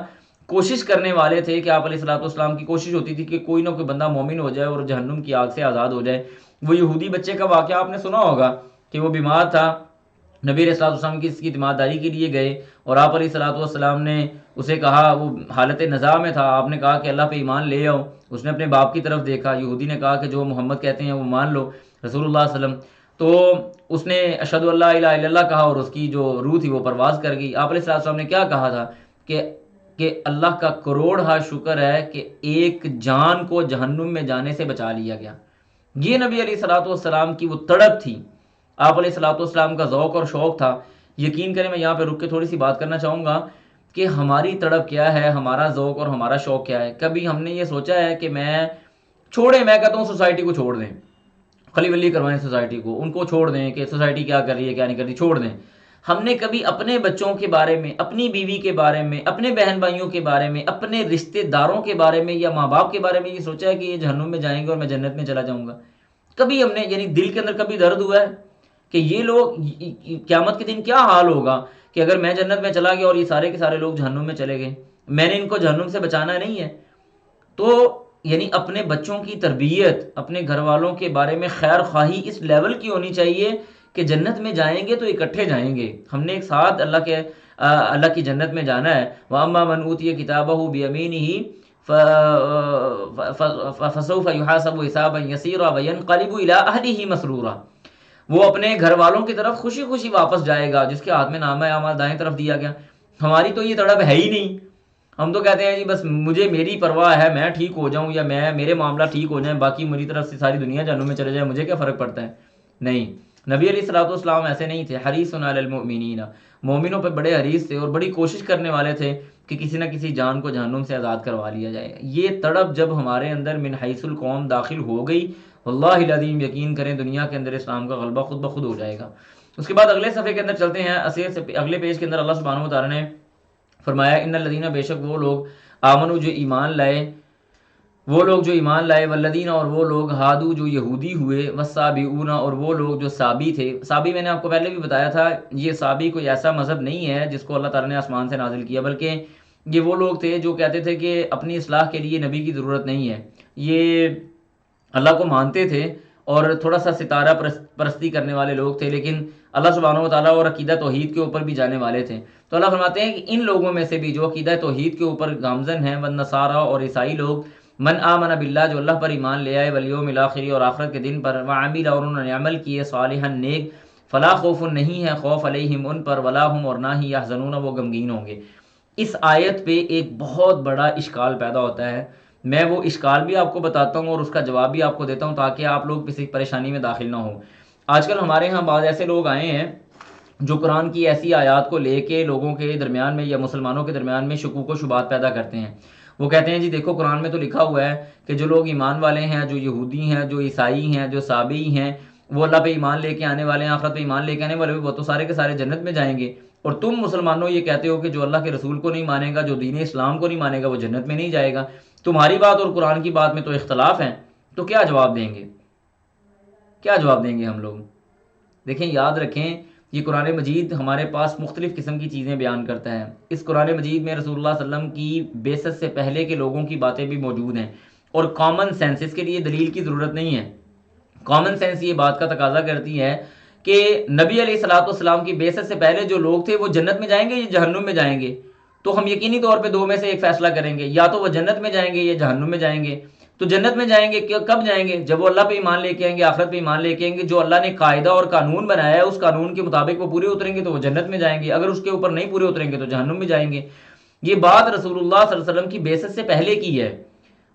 کوشش کرنے والے تھے کہ آپ علیہ الصلوۃ والسلام کی کوشش ہوتی تھی کہ کوئی نہ کوئی بندہ مومن ہو جائے اور جہنم کی آگ سے آزاد ہو جائے. وہ یہودی بچے کا واقعہ آپ نے سنا ہوگا کہ وہ بیمار تھا، نبی علیہ الصلوۃ والسلام کی اس کی تیمارداری کے لیے گئے، اور آپ علیہ الصلوۃ والسلام نے اسے کہا، وہ حالت نزاع میں تھا، آپ نے کہا کہ اللہ پہ ایمان لے آؤ. اس نے اپنے باپ کی طرف دیکھا، یہودی نے کہا کہ جو محمد کہتے ہیں وہ مان لو، رسول اللہ صلی اللہ علیہ وسلم. تو اس نے اشہد ان لا الہ الا اللہ کہا، اور اس کی جو روح تھی وہ پرواز کر گئی. آپ علیہ الصلوۃ والسلام نے کیا کہا تھا کہ اللہ کا کروڑ ہا شکر ہے کہ ایک جان کو جہنم میں جانے سے بچا لیا گیا. یہ نبی علیہ الصلوۃ والسلام کی وہ تڑپ تھی، آپ علیہ الصلوۃ والسلام کا ذوق اور شوق تھا. یقین کریں میں یہاں پہ رک کے تھوڑی سی بات کرنا چاہوں گا کہ ہماری تڑپ کیا ہے، ہمارا ذوق اور ہمارا شوق کیا ہے. کبھی ہم نے یہ سوچا ہے کہ میں کہتا ہوں سوسائٹی کو چھوڑ دیں، خلی ولی کروائیں سوسائٹی کو، ان کو چھوڑ دیں کہ سوسائٹی کیا کر رہی ہے کیا نہیں کر رہی، چھوڑ دیں. ہم نے کبھی اپنے بچوں کے بارے میں، اپنی بیوی کے بارے میں، اپنے بہن بھائیوں کے بارے میں، اپنے رشتہ داروں کے بارے میں یا ماں باپ کے بارے میں یہ سوچا ہے کہ یہ جہنم میں جائیں گے اور میں جنت میں چلا جاؤں گا؟ کبھی ہم نے یعنی دل کے اندر کبھی درد ہوا ہے کہ یہ لوگ قیامت کے دن کیا حال ہوگا کہ اگر میں جنت میں چلا گیا اور یہ سارے کے سارے لوگ جہنم میں چلے گئے، میں نے ان کو جہنم سے بچانا نہیں ہے. تو یعنی اپنے بچوں کی تربیت، اپنے گھر والوں کے بارے میں خیر خواہی اس لیول کی ہونی چاہیے کہ جنت میں جائیں گے تو اکٹھے جائیں گے، ہم نے ایک ساتھ اللہ کی جنت میں جانا ہے. وَأَمَّا مَنْ أُوتِيَ كِتَابَهُ بِيَمِينِهِ فَسَوْفَ يُحَاسَبُ حِسَابًا يَسِيرًا وَيَنْقَلِبُ إِلَىٰ أَهْلِهِ مَسْرُورًا. وہ اپنے گھر والوں کی طرف خوشی خوشی واپس جائے گا جس کے ہاتھ میں نامہ اعمال دائیں طرف دیا گیا. ہماری تو یہ تڑپ ہے ہی نہیں. ہم تو کہتے ہیں جی بس مجھے میری پرواہ ہے، میں ٹھیک ہو جاؤں یا میرے معاملہ ٹھیک ہو جائیں، باقی میری طرف سے ساری دنیا جہنم میں چلے جائے، مجھے کیا فرق پڑتا ہے. نہیں، نبی علیہ الصلوۃ والسلام ایسے نہیں تھے. حریص علی المؤمنین، مومنوں پہ بڑے حریص تھے اور بڑی کوشش کرنے والے تھے کہ کسی نہ کسی جان کو جہنم سے آزاد کروا لیا جائے. یہ تڑپ جب ہمارے اندر من حیث القوم داخل ہو گئی، واللہ العظیم یقین کریں دنیا کے اندر اسلام کا غلبہ خود بخود ہو جائے گا. اس کے بعد اگلے صفحے کے اندر چلتے ہیں، اگلے پیج کے اندر اللہ سبحانہ و تعالیٰ نے فرمایا ان الذین، بے شک وہ لوگ، آمنو جو ایمان لائے، وہ لوگ جو ایمان لائے، والذین اور وہ لوگ ہادو جو یہودی ہوئے، والسابئون اور وہ لوگ جو سابی تھے. سابی میں نے آپ کو پہلے بھی بتایا تھا، یہ سابی کوئی ایسا مذہب نہیں ہے جس کو اللہ تعالیٰ نے آسمان سے نازل کیا، بلکہ یہ وہ لوگ تھے جو کہتے تھے کہ اپنی اصلاح کے لیے نبی کی ضرورت نہیں ہے. یہ اللہ کو مانتے تھے اور تھوڑا سا ستارہ پرستی کرنے والے لوگ تھے، لیکن اللہ سبحانہ و تعالیٰ اور عقیدہ توحید کے اوپر بھی جانے والے تھے. تو اللہ فرماتے ہیں کہ ان لوگوں میں سے بھی جو عقیدہ توحید کے اوپر گامزن ہیں، والنصارى اور عیسائی لوگ، من آمن باللہ جو اللہ پر ایمان لے آئے، والیوم الاخر اور آخرت کے دن پر، وعمل اور انہوں نے عمل کیے، صالحا نیک، فلا خوف نہیں ہے خوف علیہم ان پر، ولا ہم اور نہ ہی یحزنون وہ غمگین ہوں گے. اس آیت پہ ایک بہت بڑا اشکال پیدا ہوتا ہے. میں وہ اشکال بھی آپ کو بتاتا ہوں اور اس کا جواب بھی آپ کو دیتا ہوں تاکہ آپ لوگ کسی پریشانی میں داخل نہ ہوں. آج کل ہمارے ہاں بعض ایسے لوگ آئے ہیں جو قرآن کی ایسی آیات کو لے کے لوگوں کے درمیان میں یا مسلمانوں کے درمیان میں شکوک و شبہات پیدا کرتے ہیں. وہ کہتے ہیں جی دیکھو قرآن میں تو لکھا ہوا ہے کہ جو لوگ ایمان والے ہیں، جو یہودی ہیں، جو عیسائی ہیں، جو سابئی ہیں، وہ اللہ پہ ایمان لے کے آنے والے ہیں، آخرت پہ ایمان لے کے آنے والے، وہ تو سارے کے سارے جنت میں جائیں گے. اور تم مسلمانوں یہ کہتے ہو کہ جو اللہ کے رسول کو نہیں مانے گا، جو دین اسلام کو نہیں مانے گا، وہ جنت میں نہیں جائے گا. تمہاری بات اور قرآن کی بات میں تو اختلاف ہیں. تو کیا جواب دیں گے؟ کیا جواب دیں گے ہم لوگ؟ دیکھیں یاد رکھیں، یہ قرآن مجید ہمارے پاس مختلف قسم کی چیزیں بیان کرتا ہے. اس قرآن مجید میں رسول اللہ صلی اللہ علیہ وسلم کی بعثت سے پہلے کے لوگوں کی باتیں بھی موجود ہیں، اور کامن سینس، اس کے لیے دلیل کی ضرورت نہیں ہے. کامن سینس یہ بات کا تقاضا کرتی ہے کہ نبی علیہ الصلوۃ والسلام کی بعثت سے پہلے جو لوگ تھے وہ جنت میں جائیں گے یا جہنم میں جائیں گے. تو ہم یقینی طور پہ دو میں سے ایک فیصلہ کریں گے، یا تو وہ جنت میں جائیں گے یا جہنم میں جائیں گے. تو جنت میں جائیں گے کب جائیں گے؟ جب وہ اللہ پہ ایمان لے کے آئیں گے، آخرت پہ ایمان لے کے آئیں گے. جو اللہ نے قاعدہ اور قانون بنایا ہے اس قانون کے مطابق وہ پورے اتریں گے تو وہ جنت میں جائیں گے، اگر اس کے اوپر نہیں پورے اتریں گے تو جہنم میں جائیں گے. یہ بات رسول اللہ صلی اللہ علیہ وسلم کی بعثت سے پہلے کی ہے.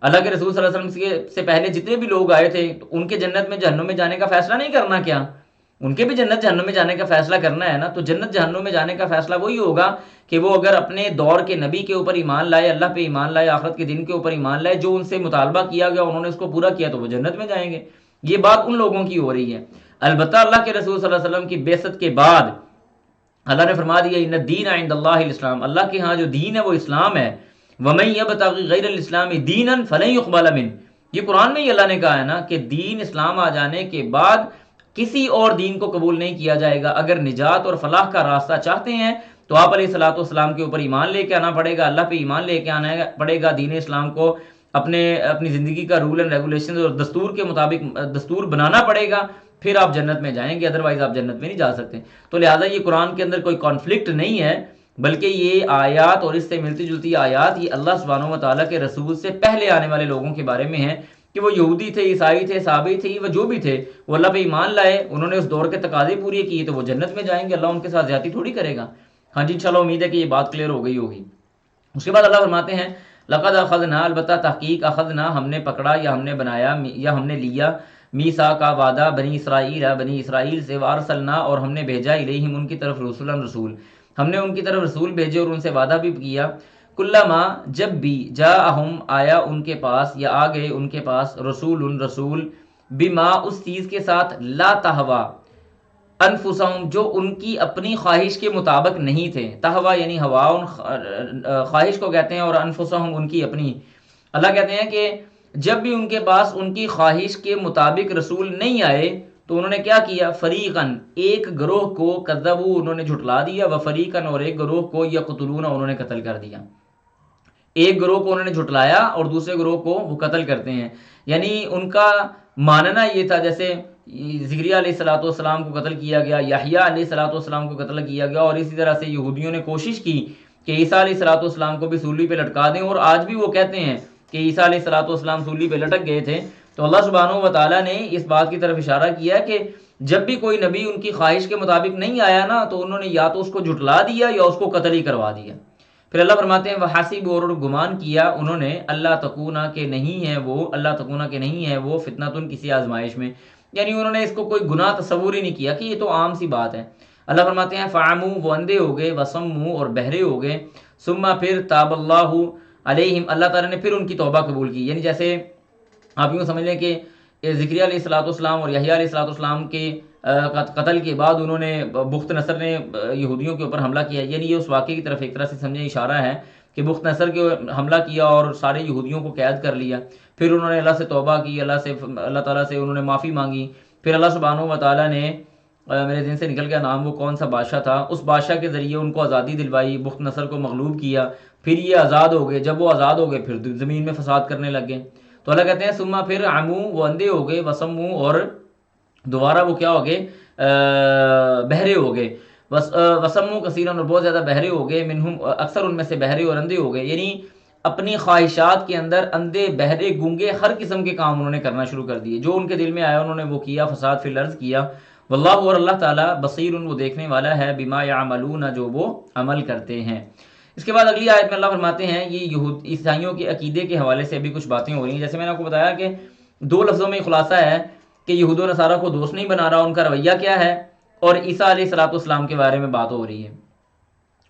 اللہ کے رسول صلی اللہ علیہ وسلم سے پہلے جتنے بھی لوگ آئے تھے ان کے جنت میں جہنم میں جانے کا فیصلہ نہیں کرنا کیا؟ ان کے بھی جنت جہنم میں جانے کا فیصلہ کرنا ہے نا. تو جنت جہنم میں جانے کا فیصلہ وہی ہوگا کہ وہ اگر اپنے دور کے نبی کے اوپر ایمان لائے، اللہ پہ ایمان لائے، آخرت کے دن کے اوپر ایمان لائے، جو ان سے مطالبہ کیا گیا انہوں نے اس کو پورا کیا تو وہ جنت میں جائیں گے. یہ بات ان لوگوں کی ہو رہی ہے. البتہ اللہ کے رسول صلی اللہ علیہ وسلم کی بعثت کے بعد اللہ نے فرما دیا ان الدین عند اللہ الاسلام، اللہ کے ہاں جو دین ہے وہ اسلام ہے. ومن یبتغی غیر الاسلام دینا فلن یقبل منہ، یہ قرآن میں ہی اللہ نے کہا ہے نا کہ دین اسلام آ جانے کے بعد کسی اور دین کو قبول نہیں کیا جائے گا. اگر نجات اور فلاح کا راستہ چاہتے ہیں تو آپ علیہ الصلوۃ والسلام کے اوپر ایمان لے کے آنا پڑے گا، اللہ پہ ایمان لے کے آنا پڑے گا، دین اسلام کو اپنی زندگی کا رول اینڈ ریگولیشن اور دستور کے مطابق دستور بنانا پڑے گا، پھر آپ جنت میں جائیں گے، ادروائز آپ جنت میں نہیں جا سکتے. تو لہٰذا یہ قرآن کے اندر کوئی کانفلکٹ نہیں ہے، بلکہ یہ آیات اور اس سے ملتی جلتی آیات یہ اللہ سبحانہ و تعالیٰ کے رسول سے پہلے آنے والے لوگوں کے بارے میں ہیں کہ وہ یہودی تھے، عیسائی تھے، صحابی تھے، وہ جو بھی تھے، وہ اللہ پہ ایمان لائے، انہوں نے اس دور کے تقاضے پورے کیے تو وہ جنت میں جائیں گے. اللہ ان کے ساتھ زیادتی تھوڑی کرے گا. ہاں جی انشاءاللہ امید ہے کہ یہ بات کلیئر ہو گئی ہوگی. اس کے بعد اللہ فرماتے ہیں لقد اخذنا، البتہ تحقیق، اخذنا ہم نے پکڑا یا ہم نے بنایا یا ہم نے لیا، میثاق کا وعدہ، بنی اسرائیل سے، وارسلنا اور ہم نے بھیجا الیہم ان کی طرف رسول، ہم نے ان کی طرف رسول بھیجے اور ان سے وعدہ بھی کیا. کلما جب بھی جاءہم آیا ان کے پاس یا آ گئے ان کے پاس رسول بما اس چیز کے ساتھ لا تہوا انفسہم جو ان کی اپنی خواہش کے مطابق نہیں تھے. تہوا یعنی ہوا خواہش کو کہتے ہیں، اور انفسہم ان کی اپنی. اللہ کہتے ہیں کہ جب بھی ان کے پاس ان کی خواہش کے مطابق رسول نہیں آئے تو انہوں نے کیا کیا؟ فریقاً ایک گروہ کو کذبوا انہوں نے جھٹلا دیا، و فریقاً اور ایک گروہ کو یقتلون انہوں نے قتل کر دیا. ایک گروہ کو انہوں نے جھٹلایا اور دوسرے گروہ کو وہ قتل کرتے ہیں. یعنی ان کا ماننا یہ تھا جیسے زکریا علیہ الصلوۃ والسلام کو قتل کیا گیا، یحییٰ علیہ الصلوۃ والسلام کو قتل کیا گیا، اور اسی طرح سے یہودیوں نے کوشش کی کہ عیسیٰ علیہ الصلوۃ والسلام کو بھی سولی پہ لٹکا دیں، اور آج بھی وہ کہتے ہیں کہ عیسیٰ علیہ الصلوۃ والسلام سولی پہ لٹک گئے تھے. تو اللہ سبحانہ و تعالیٰ نے اس بات کی طرف اشارہ کیا کہ جب بھی کوئی نبی ان کی خواہش کے مطابق نہیں آیا نا تو انہوں نے یا تو اس کو جھٹلا دیا یا اس کو قتل ہی کروا دیا. پھر اللہ فرماتے ہیں وحسبوا اور گمان کیا انہوں نے اللہ تکونا کہ نہیں ہے وہ فتنۃ کسی آزمائش میں، یعنی انہوں نے اس کو کوئی گناہ تصور ہی نہیں کیا کہ یہ تو عام سی بات ہے. اللہ فرماتے ہیں فعموا وہ اندھے ہو گئے، وصموا اور بہرے ہو گئے، ثم پھر تاب اللہ علیہم اللہ تعالیٰ نے پھر ان کی توبہ قبول کی. یعنی جیسے آپ یوں سمجھ لیں کہ زکریا علیہ الصلوۃ والسلام اور یحییٰ علیہ الصلوۃ والسلام کے قتل کے بعد انہوں نے بخت نصر نے یہودیوں کے اوپر حملہ کیا. یعنی یہ اس واقعے کی طرف ایک طرح سے سمجھیں اشارہ ہے کہ بخت نصر کے حملہ کیا اور سارے یہودیوں کو قید کر لیا، پھر انہوں نے اللہ سے توبہ کی، اللہ تعالیٰ سے انہوں نے معافی مانگی، پھر اللہ سبحانہ و تعالیٰ نے میرے دن سے نکل گیا نام وہ کون سا بادشاہ تھا، اس بادشاہ کے ذریعے ان کو آزادی دلوائی، بخت نصر کو مغلوب کیا، پھر یہ آزاد ہو گئے، جب وہ آزاد ہو گئے پھر زمین میں فساد کرنے لگ گئے. تو اللہ کہتے ہیں ثم پھر عمو وہ اندھے ہو گئے، وسمو اور دوبارہ وہ کیا ہو گئے بہرے ہو گئے، وسمو کثیرن اور بہت زیادہ بہرے ہو گئے، منہم اکثر ان میں سے بہرے اور اندھے ہو گئے، یعنی اپنی خواہشات کے اندر اندھے بہرے گونگے ہر قسم کے کام انہوں نے کرنا شروع کر دیے، جو ان کے دل میں آیا انہوں نے وہ کیا، فساد فی الارض کیا. واللہ اور اللہ تعالیٰ بصیر وہ دیکھنے والا ہے، بما یعملون جو وہ عمل کرتے ہیں. اس کے بعد اگلی آیت میں اللہ فرماتے ہیں، یہ عیسائیوں کے عقیدے کے حوالے سے ابھی کچھ باتیں ہو رہی ہیں. جیسے میں نے آپ کو بتایا کہ دو لفظوں میں خلاصہ ہے کہ یہود و نصارہ کو دوست نہیں بنا رہا، ان کا رویہ کیا ہے، اور عیسیٰ علیہ الصلوۃ والسلام کے بارے میں بات ہو رہی ہے.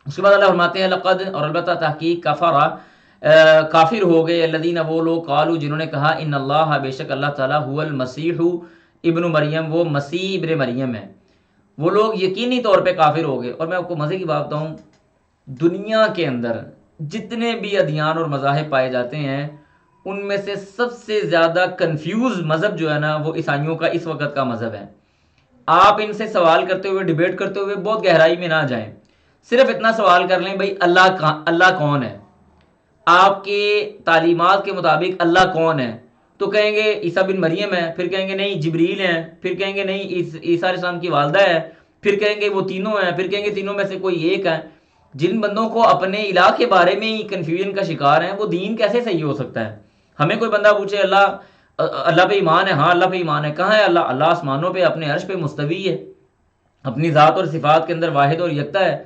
اس کے بعد اللہ فرماتے ہیں لقد اور البتہ تحقیق کافر ہو گئے الذین وہ لوگ قالوا جنہوں نے کہا ان اللہ بے شک اللہ تعالیٰ هو المسیح ابن مریم وہ مسیح ابن مریم ہے. وہ لوگ یقینی طور پہ کافر ہو گئے. اور میں آپ کو مزے کی بات بتاؤں، دنیا کے اندر جتنے بھی ادیان اور مذاہب پائے جاتے ہیں ان میں سے سب سے زیادہ کنفیوز مذہب جو ہے نا وہ عیسائیوں کا اس وقت کا مذہب ہے. آپ ان سے سوال کرتے ہوئے ڈیبیٹ کرتے ہوئے بہت گہرائی میں نہ جائیں، صرف اتنا سوال کر لیں بھائی اللہ کون ہے، آپ کے تعلیمات کے مطابق اللہ کون ہے، تو کہیں گے عیسیٰ بن مریم ہے، پھر کہیں گے نہیں جبریل ہیں، پھر کہیں گے نہیں عیسیٰ علیہ السلام کی والدہ ہے، پھر کہیں گے وہ تینوں ہیں، پھر کہیں گے تینوں میں سے کوئی ایک ہے. جن بندوں کو اپنے الہ کے بارے میں ہی کنفیوژن کا شکار ہیں وہ دین کیسے صحیح ہو سکتا ہے. ہمیں کوئی بندہ پوچھے اللہ پہ ایمان ہے، ہاں اللہ پہ ایمان ہے، کہاں ہے اللہ؟ اللہ آسمانوں پہ اپنے عرش پہ مستوی ہے، اپنی ذات اور صفات کے اندر واحد اور یکتا ہے،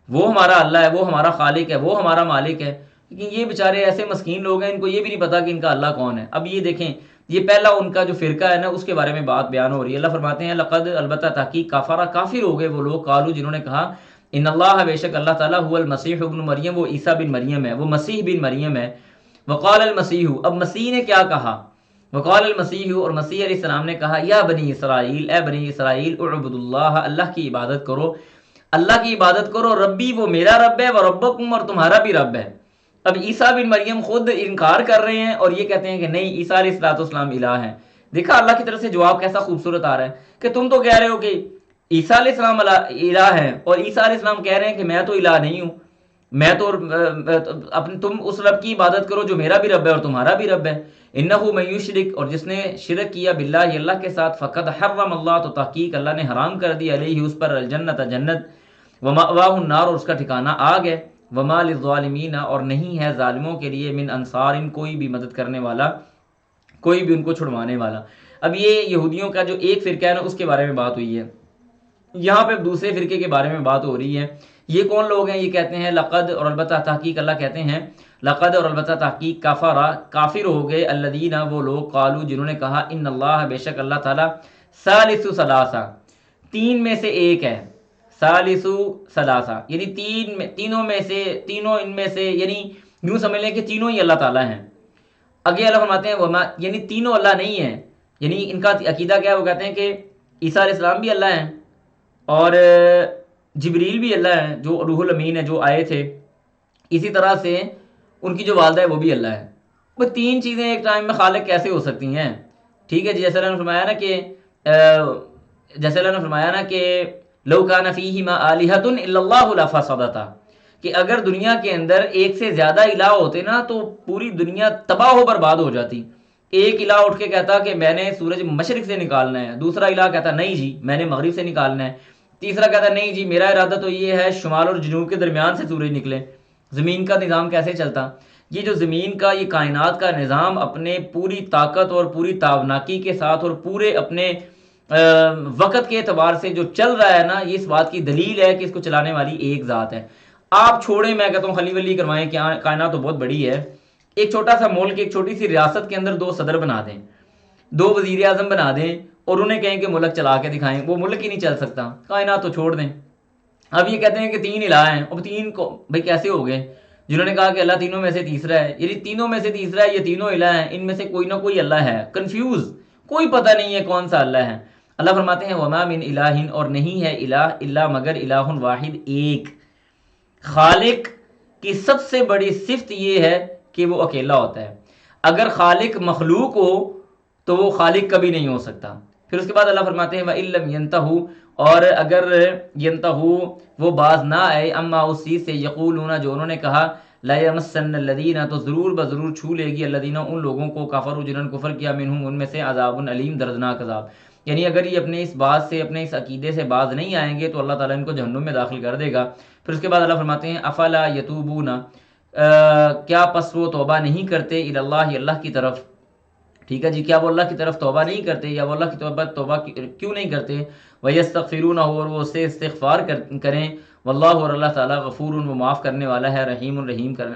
وہ ہمارا اللہ ہے، وہ ہمارا خالق ہے، وہ ہمارا مالک ہے. لیکن یہ بیچارے ایسے مسکین لوگ ہیں، ان کو یہ بھی نہیں پتا کہ ان کا اللہ کون ہے. اب یہ دیکھیں، یہ پہلا ان کا جو فرقہ ہے نا اس کے بارے میں بات بیان ہو رہی ہے. اللہ فرماتے ہیں لقد البتہ تحقیق کافر ہو گئے وہ لوگ قالو جنہوں نے کہا ان اللہ بے شک اللہ تعالیٰ هو المسیح ابن مریم وہ عیسیٰ بن مریم ہے، وہ مسیح بن مریم ہے. وقال المسیح اب مسیح نے کیا کہا، وقال المسیح اور مسیح علیہ السلام نے کہا یا بنی اسرائیل اے بنی اسرائیل اعبدوا اللہ اللہ کی عبادت کرو، اللہ کی عبادت کرو، ربی وہ میرا رب ہے، وربکم اور تمہارا بھی رب ہے. اب عیسیٰ بن مریم خود انکار کر رہے ہیں اور یہ کہتے ہیں کہ نہیں عیسیٰ علیہ السلام الہ ہیں. دیکھا اللہ کی طرف سے جواب کیسا خوبصورت آ رہا ہے کہ تم تو کہہ رہے ہو کہ عیسیٰ علیہ السلام الہ ہیں، اور عیسیٰ علیہ السلام کہہ رہے ہیں کہ میں تو الہ نہیں ہوں، میں تو تم اس رب کی عبادت کرو جو میرا بھی رب ہے اور تمہارا بھی رب ہے. انہ من یشرک اور جس نے شرک کیا باللہ اللہ کے ساتھ فقد حرم اللہ تو تحقیق اللہ نے حرام کر دی علیہ اس پر الجنت جنت، ومأواہ النار اور اس کا ٹھکانہ آگ ہے، وما للظالمین اور نہیں ہے ظالموں کے لیے من انصار کوئی بھی مدد کرنے والا، کوئی بھی ان کو چھڑوانے والا. اب یہ یہودیوں کا جو ایک فرقہ ہے نا اس کے بارے میں بات ہوئی ہے، یہاں پہ دوسرے فرقے کے بارے میں بات ہو رہی ہے. یہ کون لوگ ہیں؟ یہ کہتے ہیں لقد اور البتہ تحقیق اللہ کہتے ہیں لقد اور البتہ تحقیق کافر ہو گئے الذین وہ لوگ قالو جنہوں نے کہا ان اللہ بے شک اللہ تعالیٰ ثالث ثلاثہ تین میں سے ایک ہے، ثالث ثلاثہ یعنی تینوں ان میں سے یعنی یوں سمجھ لیں کہ تینوں ہی اللہ تعالیٰ ہیں. آگے اللہ فرماتے ہیں وما یعنی تینوں اللہ نہیں ہیں، یعنی ان کا عقیدہ کیا ہے، وہ کہتے ہیں کہ عیسیٰ علیہ السلام بھی اللہ ہیں اور جبریل بھی اللہ ہیں جو روح الامین ہے جو آئے تھے، اسی طرح سے ان کی جو والدہ ہے وہ بھی اللہ ہے. وہ تین چیزیں ایک ٹائم میں خالق کیسے ہو سکتی ہیں؟ ٹھیک ہے جی، جیسے اللہ نے فرمایا نا کہ لو کان فیہما آلہۃ الا اللہ لفسدتا، کہ اگر دنیا کے اندر ایک سے زیادہ الہ ہوتے نا تو پوری دنیا تباہ و برباد ہو جاتی. ایک الہ اٹھ کے کہتا کہ میں نے سورج مشرق سے نکالنا ہے، دوسرا الہ کہتا نہیں جی میں نے مغرب سے نکالنا ہے، تیسرا کہتا نہیں جی میرا ارادہ تو یہ ہے شمال اور جنوب کے درمیان سے سورج نکلے. زمین کا نظام کیسے چلتا؟ یہ جو زمین کا یہ کائنات کا نظام اپنے پوری طاقت اور پوری تابناکی کے ساتھ اور پورے اپنے وقت کے اعتبار سے جو چل رہا ہے نا، یہ اس بات کی دلیل ہے کہ اس کو چلانے والی ایک ذات ہے. آپ چھوڑیں، میں کہتا ہوں خلی ولی کروائیں کہ کائنات تو بہت بڑی ہے. ایک چھوٹا سا ملک ایک چھوٹی سی ریاست کے اندر 2 صدر بنا دیں، 2 وزیر اعظم بنا دیں اور انہیں کہیں کہ ملک چلا کے دکھائیں، وہ ملک ہی نہیں چل سکتا. کائنات تو چھوڑ دیں. اب یہ کہتے ہیں کہ 3 الہ ہیں. اب 3 کو بھائی کیسے ہو گئے؟ جنہوں نے کہا کہ اللہ تینوں میں سے تیسرا ہے، یعنی تینوں میں سے تیسرا ہے، یہ تینوں الہ ہیں، ان میں سے کوئی نہ کوئی اللہ ہے. کنفیوز، کوئی پتہ نہیں ہے کون سا اللہ ہے. اللہ فرماتے ہیں وما من الہ اور نہیں ہے الہ الا مگر الہ واحد ایک خالق کی سب سے بڑی صفت یہ ہے کہ وہ اکیلا ہوتا ہے. اگر خالق مخلوق ہو تو وہ خالق کبھی نہیں ہو سکتا. پھر اس کے بعد اللہ فرماتے ہیں وَإِن لَّمْ يَنْتَهُوا، اور اگر يَنْتَهُوا وہ باز نہ آئے، اما اس چیز سے یقولون جو انہوں نے کہا، لا یمسن الذین تو ضرور بضرور چھو لے گی الذین ان لوگوں کو کفروا جنہوں نے کفر کیا، منہم ان میں سے عذاب علیم دردناک عذاب. یعنی اگر یہ اپنے اس بات سے اپنے اس عقیدے سے باز نہیں آئیں گے تو اللہ تعالیٰ ان کو جہنم میں داخل کر دے گا. پھر اس کے بعد اللہ فرماتے ہیں افلا یتوبون، کیا پس وہ توبہ نہیں کرتے، اللہ اللہ کی طرف. ٹھیک ہے جی، کیا وہ اللہ کی طرف توبہ نہیں کرتے، یا وہ اللہ کی توبہ کیوں نہیں کرتے؟ وَيَسْتَغْفِرُونَ، اور وہ اس سے استغفار کریں. واللہ، اور اللہ تعالیٰ غفور، وہ معاف کرنے والا ہے، رحیم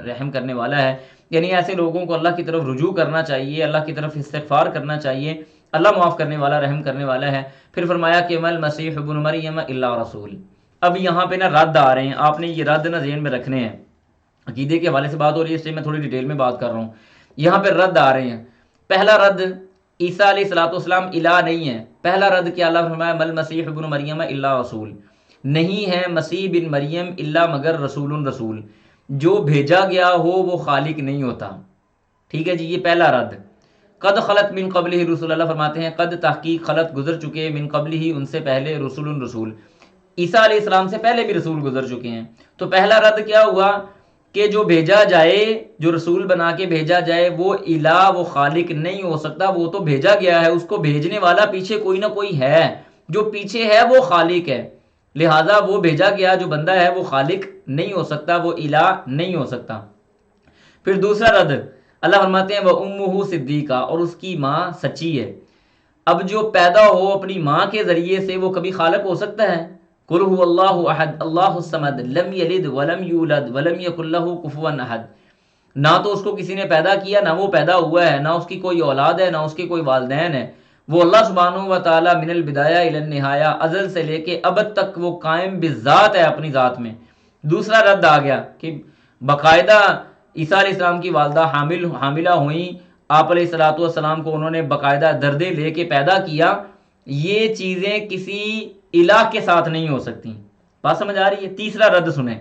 رحم کرنے والا ہے. یعنی ایسے لوگوں کو اللہ کی طرف رجوع کرنا چاہیے، اللہ کی طرف استغفار کرنا چاہیے. اللہ معاف کرنے والا، رحم کرنے والا ہے. پھر فرمایا کہ مل مسیح ابن مریم الا رسول. اب یہاں پہ نا رد آ رہے ہیں، آپ نے یہ رد نا ذہن میں رکھنے ہیں. عقیدے کے حوالے سے بات ہو رہی ہے، اس لیے میں تھوڑی ڈیٹیل میں بات کر رہا ہوں. یہاں پہ رد آ رہے ہیں. پہلا رد، عیسیٰ علیہ السلام الہ نہیں ہے. پہلا رد کیا اللہ فرمایا مل مسیح ابن مریم الا رسول، نہیں ہے مسیح بن مریم الا مگر رسول. جو بھیجا گیا ہو وہ خالق نہیں ہوتا. ٹھیک ہے جی، یہ پہلا رد. قد خلط من قبلہ رسول، اللہ فرماتے ہیں قد تحقیق خلط گزر چکے، من قبلہ ان سے پہلے، رسول. عیسیٰ علیہ السلام سے پہلے بھی رسول گزر چکے ہیں. تو پہلا رد کیا ہوا کہ جو بھیجا جائے، جو رسول بنا کے بھیجا جائے، وہ الہ، وہ خالق نہیں ہو سکتا. وہ تو بھیجا گیا ہے، اس کو بھیجنے والا پیچھے کوئی نہ کوئی ہے، جو پیچھے ہے وہ خالق ہے. لہٰذا وہ بھیجا گیا جو بندہ ہے وہ خالق نہیں ہو سکتا، وہ الہ نہیں ہو سکتا. پھر دوسرا رد اللہ فرماتے ہیں وَأُمُّهُ صِدِّیقَةٌ، اور اس کی ماں سچی ہے. اب جو پیدا ہو اپنی ماں کے ذریعے سے وہ کبھی خالق ہو سکتا ہے؟ قُلْ هُوَ اللَّهُ أَحَدٌ اللَّهُ الصَّمَدُ لَمْ يَلِدْ وَلَمْ يُولَدْ وَلَمْ يَكُنْ لَهُ كُفُوًا أَحَدٌ. نہ تو اس کو کسی نے پیدا کیا، نہ وہ پیدا ہوا ہے، نہ اس کی کوئی اولاد ہے، نہ اس کے کوئی والدین ہے. وہ اللہ سبحانہ و تعالیٰ من البدایہ الی النہایہ، ازل سے لے کے ابد تک وہ قائم بالذات ہے، اپنی ذات میں. دوسرا رد آ گیا کہ باقاعدہ عیسیٰ علیہ السلام کی والدہ حاملہ ہوئیں، آپ علیہ السلام کو انہوں نے باقاعدہ دردے لے کے پیدا کیا. یہ چیزیں کسی الہ کے ساتھ نہیں ہو سکتی. بات سمجھ آ رہی ہے؟ تیسرا رد سنیں،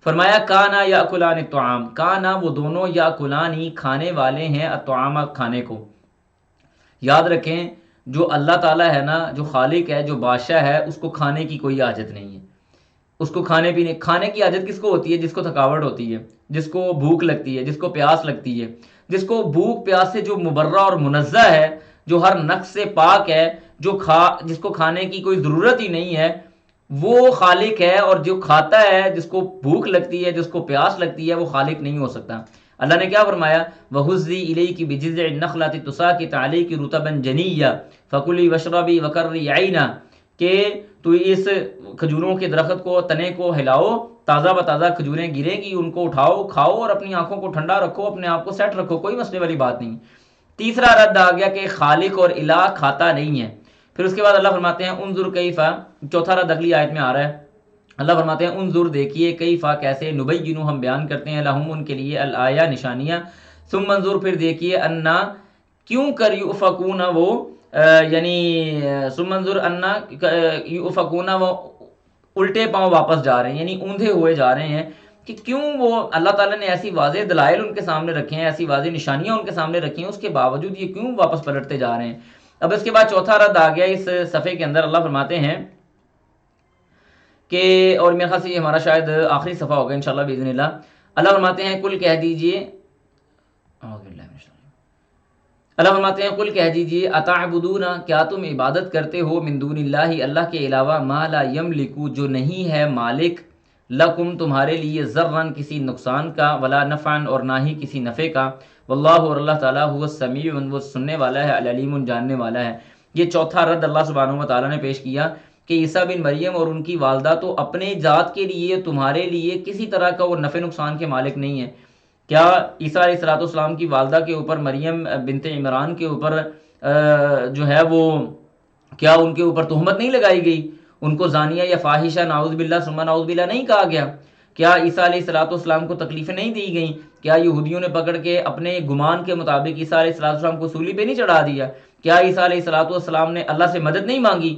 فرمایا کانا یاکلان الطعام، کانا وہ دونوں یاکلانی کھانے والے ہیں، الطعام کھانے کو. یاد رکھیں جو اللہ تعالیٰ ہے نا، جو خالق ہے، جو بادشاہ ہے، اس کو کھانے کی کوئی حاجت نہیں ہے. اس کو کھانے کی حاجت کس کو ہوتی ہے؟ جس کو تھکاوٹ ہوتی ہے، جس کو بھوک لگتی ہے، جس کو پیاس لگتی ہے. جس کو بھوک پیاس سے جو مبرہ اور منزہ ہے، جو ہر نقص سے پاک ہے، جس کو کھانے کی کوئی ضرورت ہی نہیں ہے، وہ خالق ہے. اور جو کھاتا ہے، جس کو بھوک لگتی ہے، جس کو پیاس لگتی ہے، وہ خالق نہیں ہو سکتا. اللہ نے کیا فرمایا وَهُزِّي إِلَيْكِ بِجِذْعِ النَّخْلَةِ تُسَاقِطْ عَلَيْكِ رُطَبًا جَنِيًّا فَكُلِي وَاشْرَبِي وَقَرِّي عَيْنًا، کہ تو اس کھجوروں کے درخت کو، تنے کو ہلاؤ، تازہ بتازہ کھجوریں گریں گی، ان کو اٹھاؤ، کھاؤ اور اپنی آنکھوں کو ٹھنڈا رکھو، اپنے آپ کو سیٹ رکھو، کوئی مسئلے والی بات نہیں. تیسرا رد آ گیا کہ خالق اور الہ کھاتا نہیں ہے. پھر اس کے بعد اللہ فرماتے ہیں انظر کیفا، چوتھا رد اگلی آیت میں آ رہا ہے. اللہ فرماتے ہیں انظر دیکھیے، کیفا کیسے، نبین ہم بیان کرتے ہیں، لہم ان کے لیے، الآیہ نشانیاں، ثم انظر پھر دیکھیے، انا کیوں کر یؤفکون وہ یعنی ثم انظر انا یؤفکون وہ الٹے پاؤں واپس جا رہے ہیں، یعنی اوندھے ہوئے جا رہے ہیں کہ کیوں وہ اللہ تعالیٰ نے ایسی واضح دلائل ان کے سامنے رکھے ہیں، ایسی واضح نشانیاں ان کے سامنے رکھی ہیں، اس کے باوجود یہ کیوں واپس پلٹتے جا رہے ہیں. اب اس کے بعد چوتھا رد آ گیا اس صفحے کے اندر. اللہ فرماتے ہیں کہ، اور میرے خیال سے یہ ہمارا شاید آخری صفحہ ہوگا انشاءاللہ باذن اللہ. اللہ فرماتے ہیں کل کہہ دیجئے، اللہ فرماتے ہیں کل کہہ دیجئے اتعبدون، کیا تم عبادت کرتے ہو، من دون اللہ، اللہ کے علاوہ، ما لا یملک، جو نہیں ہے مالک، لکم تمہارے لیے، ضرًا کسی نقصان کا، ولا نفعا اور نہ ہی کسی نفع کا، واللہ اور اللہ تعالیٰ هو السمیع، وہ سننے والا ہے، العلیم جاننے والا ہے. یہ چوتھا رد اللہ سبحانہ و تعالیٰ نے پیش کیا کہ عیسیٰ بن مریم اور ان کی والدہ تو اپنے ذات کے لیے، تمہارے لیے کسی طرح کا وہ نفع نقصان کے مالک نہیں ہے. کیا عیسیٰ علیہ السلام کی والدہ کے اوپر، مریم بنت عمران کے اوپر جو ہے وہ، کیا ان کے اوپر تہمت نہیں لگائی گئی؟ ان کو زانیہ یا فاحشہ، نعوذ باللہ ثم نعوذ باللہ نہیں کہا گیا؟ کیا عیسیٰ علیہ السلام کو تکلیفیں نہیں دی گئیں؟ کیا یہودیوں نے پکڑ کے اپنے گمان کے مطابق عیسیٰ علیہ السلام کو سولی پہ نہیں چڑھا دیا؟ کیا عیسیٰ علیہ السلام نے اللہ سے مدد نہیں مانگی؟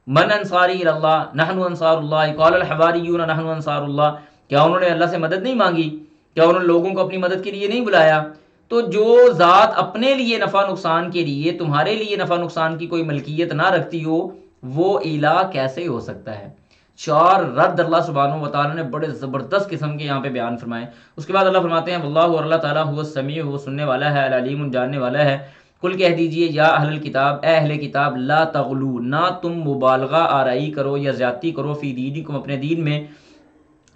من انصاری اللہ، نحن انصار اللہ، قال الحواریون نحن انصار اللہ، کیا انہوں نے اللہ سے مدد نہیں مانگی؟ کیا انہوں نے لوگوں کو اپنی مدد کے لیے نہیں بلایا؟ تو جو ذات اپنے لیے نفع نقصان کے لیے تمہارے لیے نفع نقصان کی کوئی ملکیت نہ رکھتی ہو، وہ الہ کیسے ہو سکتا ہے؟ 4 رد اللہ سبحانہ و تعالیٰ نے بڑے زبردست قسم کے یہاں پہ بیان فرمائے۔ اس کے بعد اللہ فرماتے ہیں واللہ، اور اللہ تعالیٰ هو السمیع، وہ سننے والا ہے، العلیم، جاننے والا ہے۔ قل کہہ دیجئے یا اہل الکتاب، اے اہل کتاب، لا تغلو، نہ تم مبالغہ آرائی کرو یا زیادتی کرو، فی دینکم، اپنے دین میں،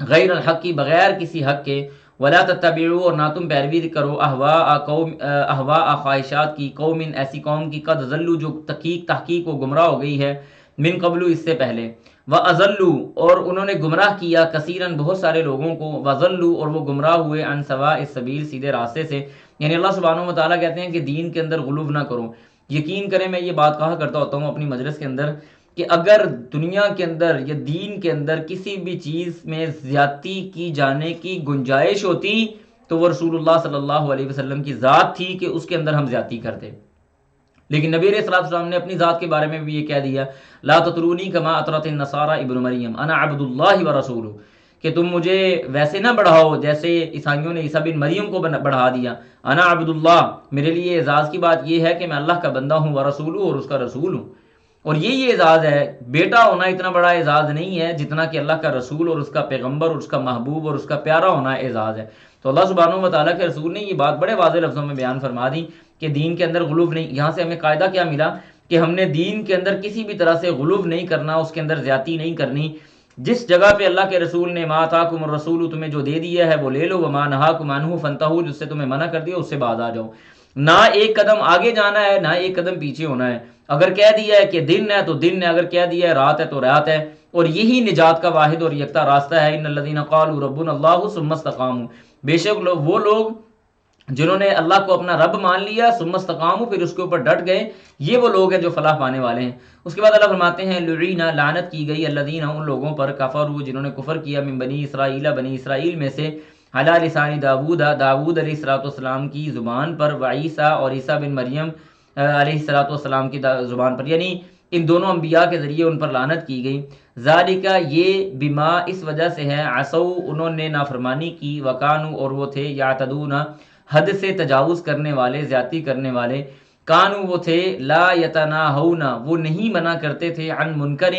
غیر الحق کی، بغیر کسی حق کے، ولا تتبعوا، اور نہ تم پیروی کرو، اہواء خواہشات کی، قوم، ایسی قوم کی، قد ضلوا، جو تحقیق وہ گمراہ ہو گئی ہے، من قبل، اس سے پہلے، وَأَضَلُّوا، اور انہوں نے گمراہ کیا، کثیراً، بہت سارے لوگوں کو، وَضَلُّوا، اور وہ گمراہ ہوئے، عن سواء السبیل، سیدھے راستے سے۔ یعنی اللہ سبحانہ و تعالیٰ کہتے ہیں کہ دین کے اندر غلو نہ کرو۔ یقین کریں میں یہ بات کہا کرتا ہوتا ہوں اپنی مجلس کے اندر کہ اگر دنیا کے اندر یا دین کے اندر کسی بھی چیز میں زیادتی کی جانے کی گنجائش ہوتی تو وہ رسول اللہ صلی اللہ علیہ وسلم کی ذات تھی کہ اس کے اندر ہم زیادتی کرتے۔ لیکن نبی علیہ الصلوۃ والسلام نے اپنی ذات کے بارے میں بھی یہ کہہ دیا، لا تطرونی کما اطرت النصارى ابن مریم انا عبد اللہ ورسولہ، کہ تم مجھے ویسے نہ بڑھاؤ جیسے عیسائیوں نے عیسیٰ بن مریم کو بڑھا دیا۔ انا عبد اللہ، میرے لیے اعزاز کی بات یہ ہے کہ میں اللہ کا بندہ ہوں، ورسولہ، اور اس کا رسول ہوں۔ اور یہ اعزاز ہے، بیٹا ہونا اتنا بڑا اعزاز نہیں ہے جتنا کہ اللہ کا رسول اور اس کا پیغمبر اور اس کا محبوب اور اس کا پیارا ہونا اعزاز ہے۔ تو اللہ سبحانہ و تعالیٰ کے رسول نے یہ بات بڑے واضح لفظوں میں بیان فرما دی کہ دین کے اندر غلو نہیں۔ یہاں سے ہمیں قاعدہ کیا ملا کہ ہم نے دین کے اندر کسی بھی طرح سے غلو نہیں کرنا، اس کے اندر زیادتی نہیں کرنی۔ جس جگہ پہ اللہ کے رسول نے ما آتاکم الرسول، تمہیں جو دے دیا ہے وہ لے لو، وما نہاکم عنہ فانتہوا، جس سے تمہیں منع کر دیا اس سے باز آ جاؤ۔ نہ ایک قدم آگے جانا ہے، نہ ایک قدم پیچھے ہونا ہے۔ اگر کہہ دیا ہے کہ دن ہے تو دن ہے، اگر کہہ دیا ہے رات ہے تو رات ہے، اور یہی نجات کا واحد اور یکتا راستہ ہے۔ ان الذین قالوا ربنا اللہ ثم استقاموا، بے شک وہ لوگ جنہوں نے اللہ کو اپنا رب مان لیا، ثم استقاموا، پھر اس کے اوپر ڈٹ گئے، یہ وہ لوگ ہیں جو فلاح پانے والے ہیں۔ اس کے بعد اللہ فرماتے ہیں لعین، لعنت کی گئی، الذین، ان لوگوں پر، کفروا، جنہوں نے کفر کیا، من بنی اسرائیل، بنی اسرائیل میں سے، علی لسان داود، داود علیہ السلام کی زبان پر، وعیسیٰ، اور عیسیٰ بن مریم علیہ السلام کی زبان پر، یعنی ان دونوں انبیاء کے ذریعے ان پر لعنت کی گئی۔ ذالک، یہ، بما، اس وجہ سے ہے، عصوا، انہوں نے نافرمانی کی، وکانوا، اور وہ تھے، یعتدون، حد سے تجاوز کرنے والے، زیادتی کرنے والے، کانوا، وہ تھے، لا یتناہون، وہ نہیں منع کرتے تھے، عن منکر،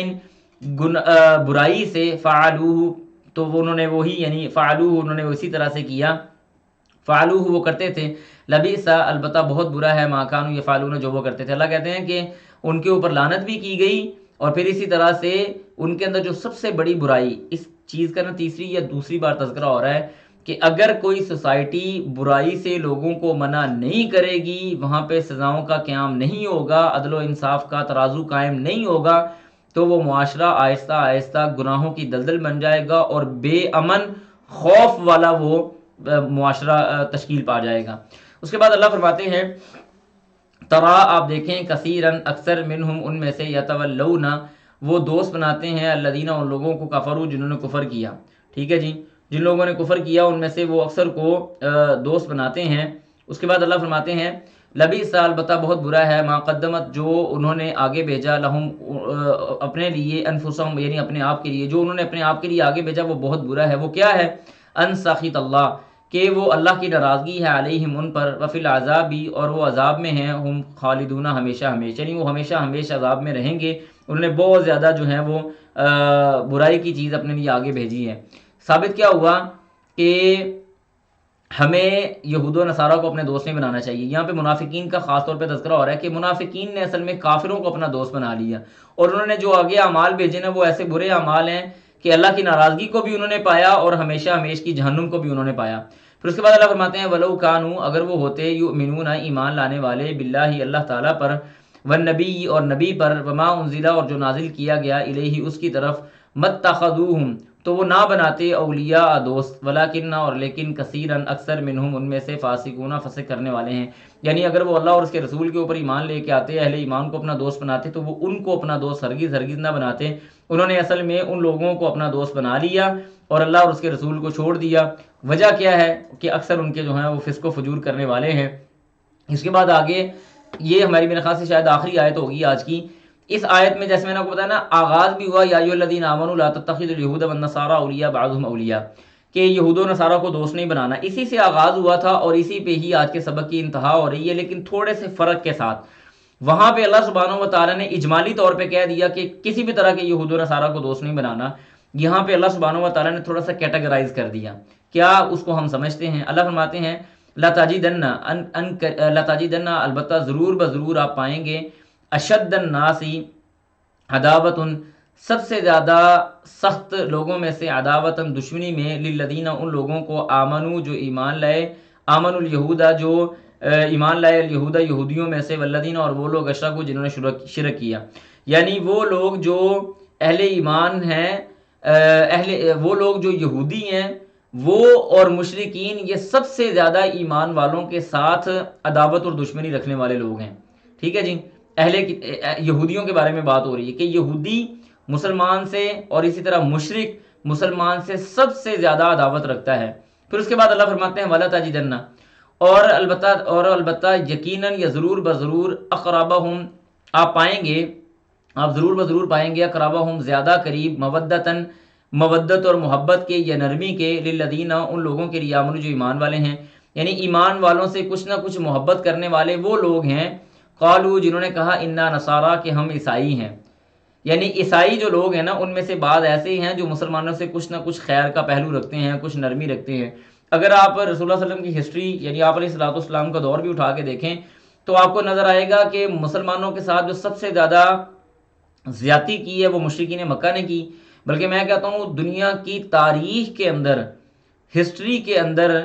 برائی سے، فعلوہ، تو وہ انہوں نے وہی، یعنی فعلوہ، انہوں نے اسی طرح سے کیا، فعلوہ، وہ کرتے تھے، لبئس، البتہ بہت برا ہے، ما کانوا یفعلون، جو وہ کرتے تھے۔ اللہ کہتے ہیں کہ ان کے اوپر لعنت بھی کی گئی، اور پھر اسی طرح سے ان کے اندر جو سب سے بڑی برائی، اس چیز کا نا تیسری یا دوسری بار تذکرہ ہو رہا ہے کہ اگر کوئی سوسائٹی برائی سے لوگوں کو منع نہیں کرے گی، وہاں پہ سزاؤں کا قیام نہیں ہوگا، عدل و انصاف کا ترازو قائم نہیں ہوگا، تو وہ معاشرہ آہستہ آہستہ گناہوں کی دلدل بن جائے گا اور بے امن، خوف والا وہ معاشرہ تشکیل پا جائے گا۔ اس کے بعد اللہ فرماتے ہیں ترا، آپ دیکھیں، کثیرن، اکثر، منہم، ان میں سے، یتولون، وہ دوست بناتے ہیں، الذین، ان لوگوں کو، کفروا، جنہوں نے کفر کیا۔ ٹھیک ہے جی، جن لوگوں نے کفر کیا ان میں سے وہ اکثر کو دوست بناتے ہیں۔ اس کے بعد اللہ فرماتے ہیں لبئس، البتہ بہت برا ہے، ما قدمت، جو انہوں نے آگے بھیجا، لہم، اپنے لیے، انفسہم، یعنی اپنے آپ کے لیے، جو انہوں نے اپنے آپ کے لیے آگے بھیجا وہ بہت برا ہے۔ وہ کیا ہے؟ ان سخط اللہ، کہ وہ اللہ کی ناراضگی ہے، علیہم، ان پر، وفی العذاب، اور وہ عذاب میں ہیں، ہم خالدون، ہمیشہ ہمیشہ، یعنی وہ ہمیشہ ہمیشہ عذاب میں رہیں گے۔ انہوں نے بہت زیادہ جو ہے وہ برائی کی چیز اپنے لیے آگے بھیجی ہے۔ ثابت کیا ہوا کہ ہمیں یہود و نصارہ کو اپنے دوست نہیں بنانا چاہیے۔ یہاں پہ منافقین کا خاص طور پہ تذکرہ ہو رہا ہے کہ منافقین نے اصل میں کافروں کو اپنا دوست بنا لیا، اور انہوں نے جو آگے اعمال بھیجے نا وہ ایسے برے اعمال ہیں کہ اللہ کی ناراضگی کو بھی انہوں نے پایا اور ہمیشہ ہمیش کی جہنم کو بھی انہوں نے پایا۔ پھر اس کے بعد اللہ فرماتے ہیں وَلَوْ كَانُوا، اگر وہ ہوتے، یؤمنون، ایمان لانے والے، باللہ، اللہ تعالیٰ پر، والنبی، اور نبی پر، وما انزل، اور جو نازل کیا گیا، الیہ، اس کی طرف، متخذوہم، تو وہ نہ بناتے، اولیاء، دوست، ولیکن، اور لیکن، کثیرن، اکثر، منہم، ان میں سے، فاسقون، فسق کرنے والے ہیں۔ یعنی اگر وہ اللہ اور اس کے رسول کے اوپر ایمان لے کے آتے، اہل ایمان کو اپنا دوست بناتے، تو وہ ان کو اپنا دوست ہرگز ہرگز نہ بناتے۔ انہوں نے اصل میں ان لوگوں کو اپنا دوست بنا لیا اور اللہ اور اس کے رسول کو چھوڑ دیا۔ وجہ کیا ہے کہ اکثر ان کے جو ہیں وہ فسق و فجور کرنے والے ہیں۔ اس کے بعد آگے یہ ہماری میرے خیال سے شاید آخری آیت ہوگی آج کی۔ اس آیت میں جیسے میں نے آپ کو بتایا نا، آغاز بھی ہوا یا ایھا الذین آمنوا لا تتخذوا اليہود والنصارى اولیاء بعضهم اولیاء، کہ یہود و نصارہ کو دوست نہیں بنانا، اسی سے آغاز ہوا تھا اور اسی پہ ہی آج کے سبق کی انتہا ہو رہی ہے، لیکن تھوڑے سے فرق کے ساتھ۔ وہاں پہ اللہ سبحانہ و تعالیٰ نے اجمالی طور پہ کہہ دیا کہ کسی بھی طرح کے یہود و نصارہ کو دوست نہیں بنانا، یہاں پہ اللہ سبحانہ و تعالیٰ نے تھوڑا سا کیٹیگرائز کر دیا۔ کیا اس کو ہم سمجھتے ہیں؟ اللہ فرماتے ہیں لَتَجِدَنَّ البتہ ضرور بضرور آپ پائیں گے، اشد الناس عداوتن سب سے زیادہ سخت لوگوں میں سے، عداوتن دشمنی میں، للذین ان لوگوں کو، آمنو جو ایمان لائے، آمن الیہودا جو ایمان لائے، الیہودا یہودیوں میں سے، والذین اور وہ لوگ اشرکوا جنہوں نے شرک کیا، یعنی وہ لوگ جو اہل ایمان ہیں، وہ لوگ جو یہودی ہیں وہ اور مشرکین یہ سب سے زیادہ ایمان والوں کے ساتھ عداوت اور دشمنی رکھنے والے لوگ ہیں۔ ٹھیک ہے جی، یہودیوں کے بارے میں بات ہو رہی ہے کہ یہودی مسلمان سے اور اسی طرح مشرک مسلمان سے سب سے زیادہ عداوت رکھتا ہے۔ پھر اس کے بعد اللہ فرماتے ہیں وَلَا تَجِدَنَّ اور البتہ یقیناً یا ضرور بضرور، اقربہم آپ پائیں گے، آپ ضرور بضرور پائیں گے، اقربہم زیادہ قریب، مودتاً مودت اور محبت کے یا نرمی کے، للذین ان لوگوں کے لیے، آمنوا جو ایمان والے ہیں، یعنی ایمان والوں سے کچھ نہ کچھ محبت کرنے والے وہ لوگ ہیں، قالوا جنہوں نے کہا انا نصارا کہ ہم عیسائی ہیں، یعنی عیسائی جو لوگ ہیں نا ان میں سے بعض ایسے ہی ہیں جو مسلمانوں سے کچھ نہ کچھ خیر کا پہلو رکھتے ہیں، کچھ نرمی رکھتے ہیں۔ اگر آپ رسول اللہ صلی اللہ علیہ وسلم کی ہسٹری یعنی آپ علیہ الصلوۃ والسلام کا دور بھی اٹھا کے دیکھیں تو آپ کو نظر آئے گا کہ مسلمانوں کے ساتھ جو سب سے زیادہ زیادتی کی ہے وہ مشرکین مکہ نے کی، بلکہ میں کہتا ہوں دنیا کی تاریخ کے اندر، ہسٹری کے اندر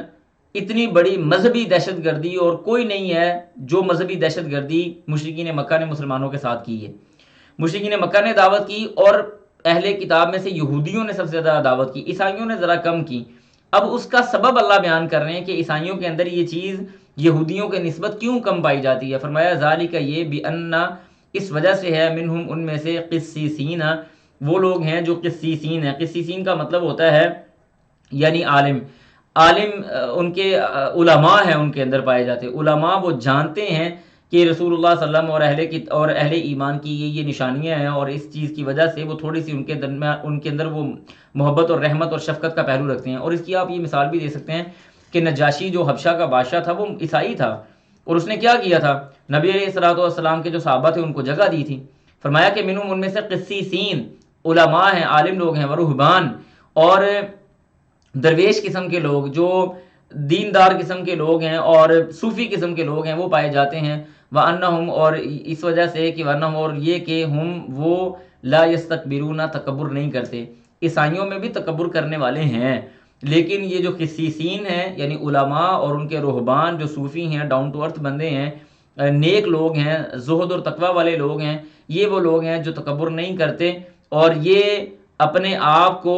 اتنی بڑی مذہبی دہشت گردی اور کوئی نہیں ہے جو مذہبی دہشت گردی مشرکین مکہ نے مسلمانوں کے ساتھ کی ہے۔ مشرکین مکہ نے دعوت کی اور اہل کتاب میں سے یہودیوں نے سب سے زیادہ دعوت کی، عیسائیوں نے ذرا کم کی۔ اب اس کا سبب اللہ بیان کر رہے ہیں کہ عیسائیوں کے اندر یہ چیز یہودیوں کے نسبت کیوں کم پائی جاتی ہے۔ فرمایا ذالک یہ بأن اس وجہ سے ہے، منہم ان میں سے، قسیسین وہ لوگ ہیں جو قسیسین ہیں۔ قسیسین کا مطلب ہوتا ہے یعنی عالم ان کے علماء ہیں، ان کے اندر پائے جاتے علماء، وہ جانتے ہیں کہ رسول اللہ صلی اللہ علیہ وسلم اور اہل ایمان کی یہ نشانیاں ہیں، اور اس چیز کی وجہ سے وہ تھوڑی سی ان کے اندر وہ محبت اور رحمت اور شفقت کا پہلو رکھتے ہیں۔ اور اس کی آپ یہ مثال بھی دے سکتے ہیں کہ نجاشی جو حبشہ کا بادشاہ تھا وہ عیسائی تھا، اور اس نے کیا کیا تھا، نبی علیہ الصلوۃ والسلام کے جو صحابہ تھے ان کو جگہ دی تھی۔ فرمایا کہ منہم ان میں سے قسیسین علماء ہیں، عالم لوگ ہیں، ورہبان اور درویش قسم کے لوگ جو دیندار قسم کے لوگ ہیں اور صوفی قسم کے لوگ ہیں وہ پائے جاتے ہیں۔ وَأَنَّهُمْ اور اس وجہ سے کہ وَأَنَّهُمْ اور یہ کہ ہم وہ لا يستكبرون تکبر نہیں کرتے۔ عیسائیوں میں بھی تکبر کرنے والے ہیں، لیکن یہ جو قسیسین ہیں یعنی علماء اور ان کے رہبان جو صوفی ہیں، ڈاؤن ٹو ارتھ بندے ہیں، نیک لوگ ہیں، زہد اور تقوی والے لوگ ہیں، یہ وہ لوگ ہیں جو تکبر نہیں کرتے اور یہ اپنے آپ کو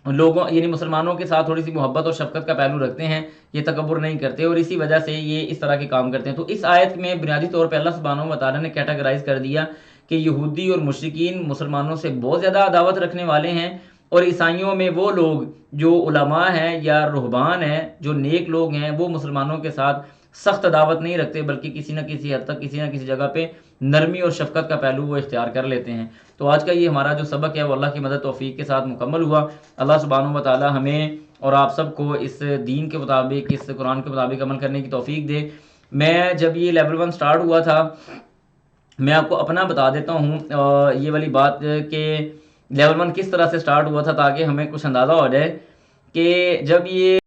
لوگوں یعنی مسلمانوں کے ساتھ تھوڑی سی محبت اور شفقت کا پہلو رکھتے ہیں، یہ تکبر نہیں کرتے، اور اسی وجہ سے یہ اس طرح کے کام کرتے ہیں۔ تو اس آیت میں بنیادی طور پہ اللہ سبحانہ و تعالیٰ نے کیٹاگرائز کر دیا کہ یہودی اور مشرکین مسلمانوں سے بہت زیادہ عداوت رکھنے والے ہیں، اور عیسائیوں میں وہ لوگ جو علماء ہیں یا رہبان ہیں، جو نیک لوگ ہیں، وہ مسلمانوں کے ساتھ سخت عداوت نہیں رکھتے، بلکہ کسی نہ کسی حد تک کسی نہ کسی جگہ پہ نرمی اور شفقت کا پہلو وہ اختیار کر لیتے ہیں۔ تو آج کا یہ ہمارا جو سبق ہے وہ اللہ کی مدد توفیق کے ساتھ مکمل ہوا۔ اللہ سبحانہ و تعالی ہمیں اور آپ سب کو اس دین کے مطابق، اس قرآن کے مطابق عمل کرنے کی توفیق دے۔ میں جب یہ لیول 1 سٹارٹ ہوا تھا، میں آپ کو اپنا بتا دیتا ہوں یہ والی بات کہ لیول 1 کس طرح سے سٹارٹ ہوا تھا، تاکہ ہمیں کچھ اندازہ ہو جائے کہ جب یہ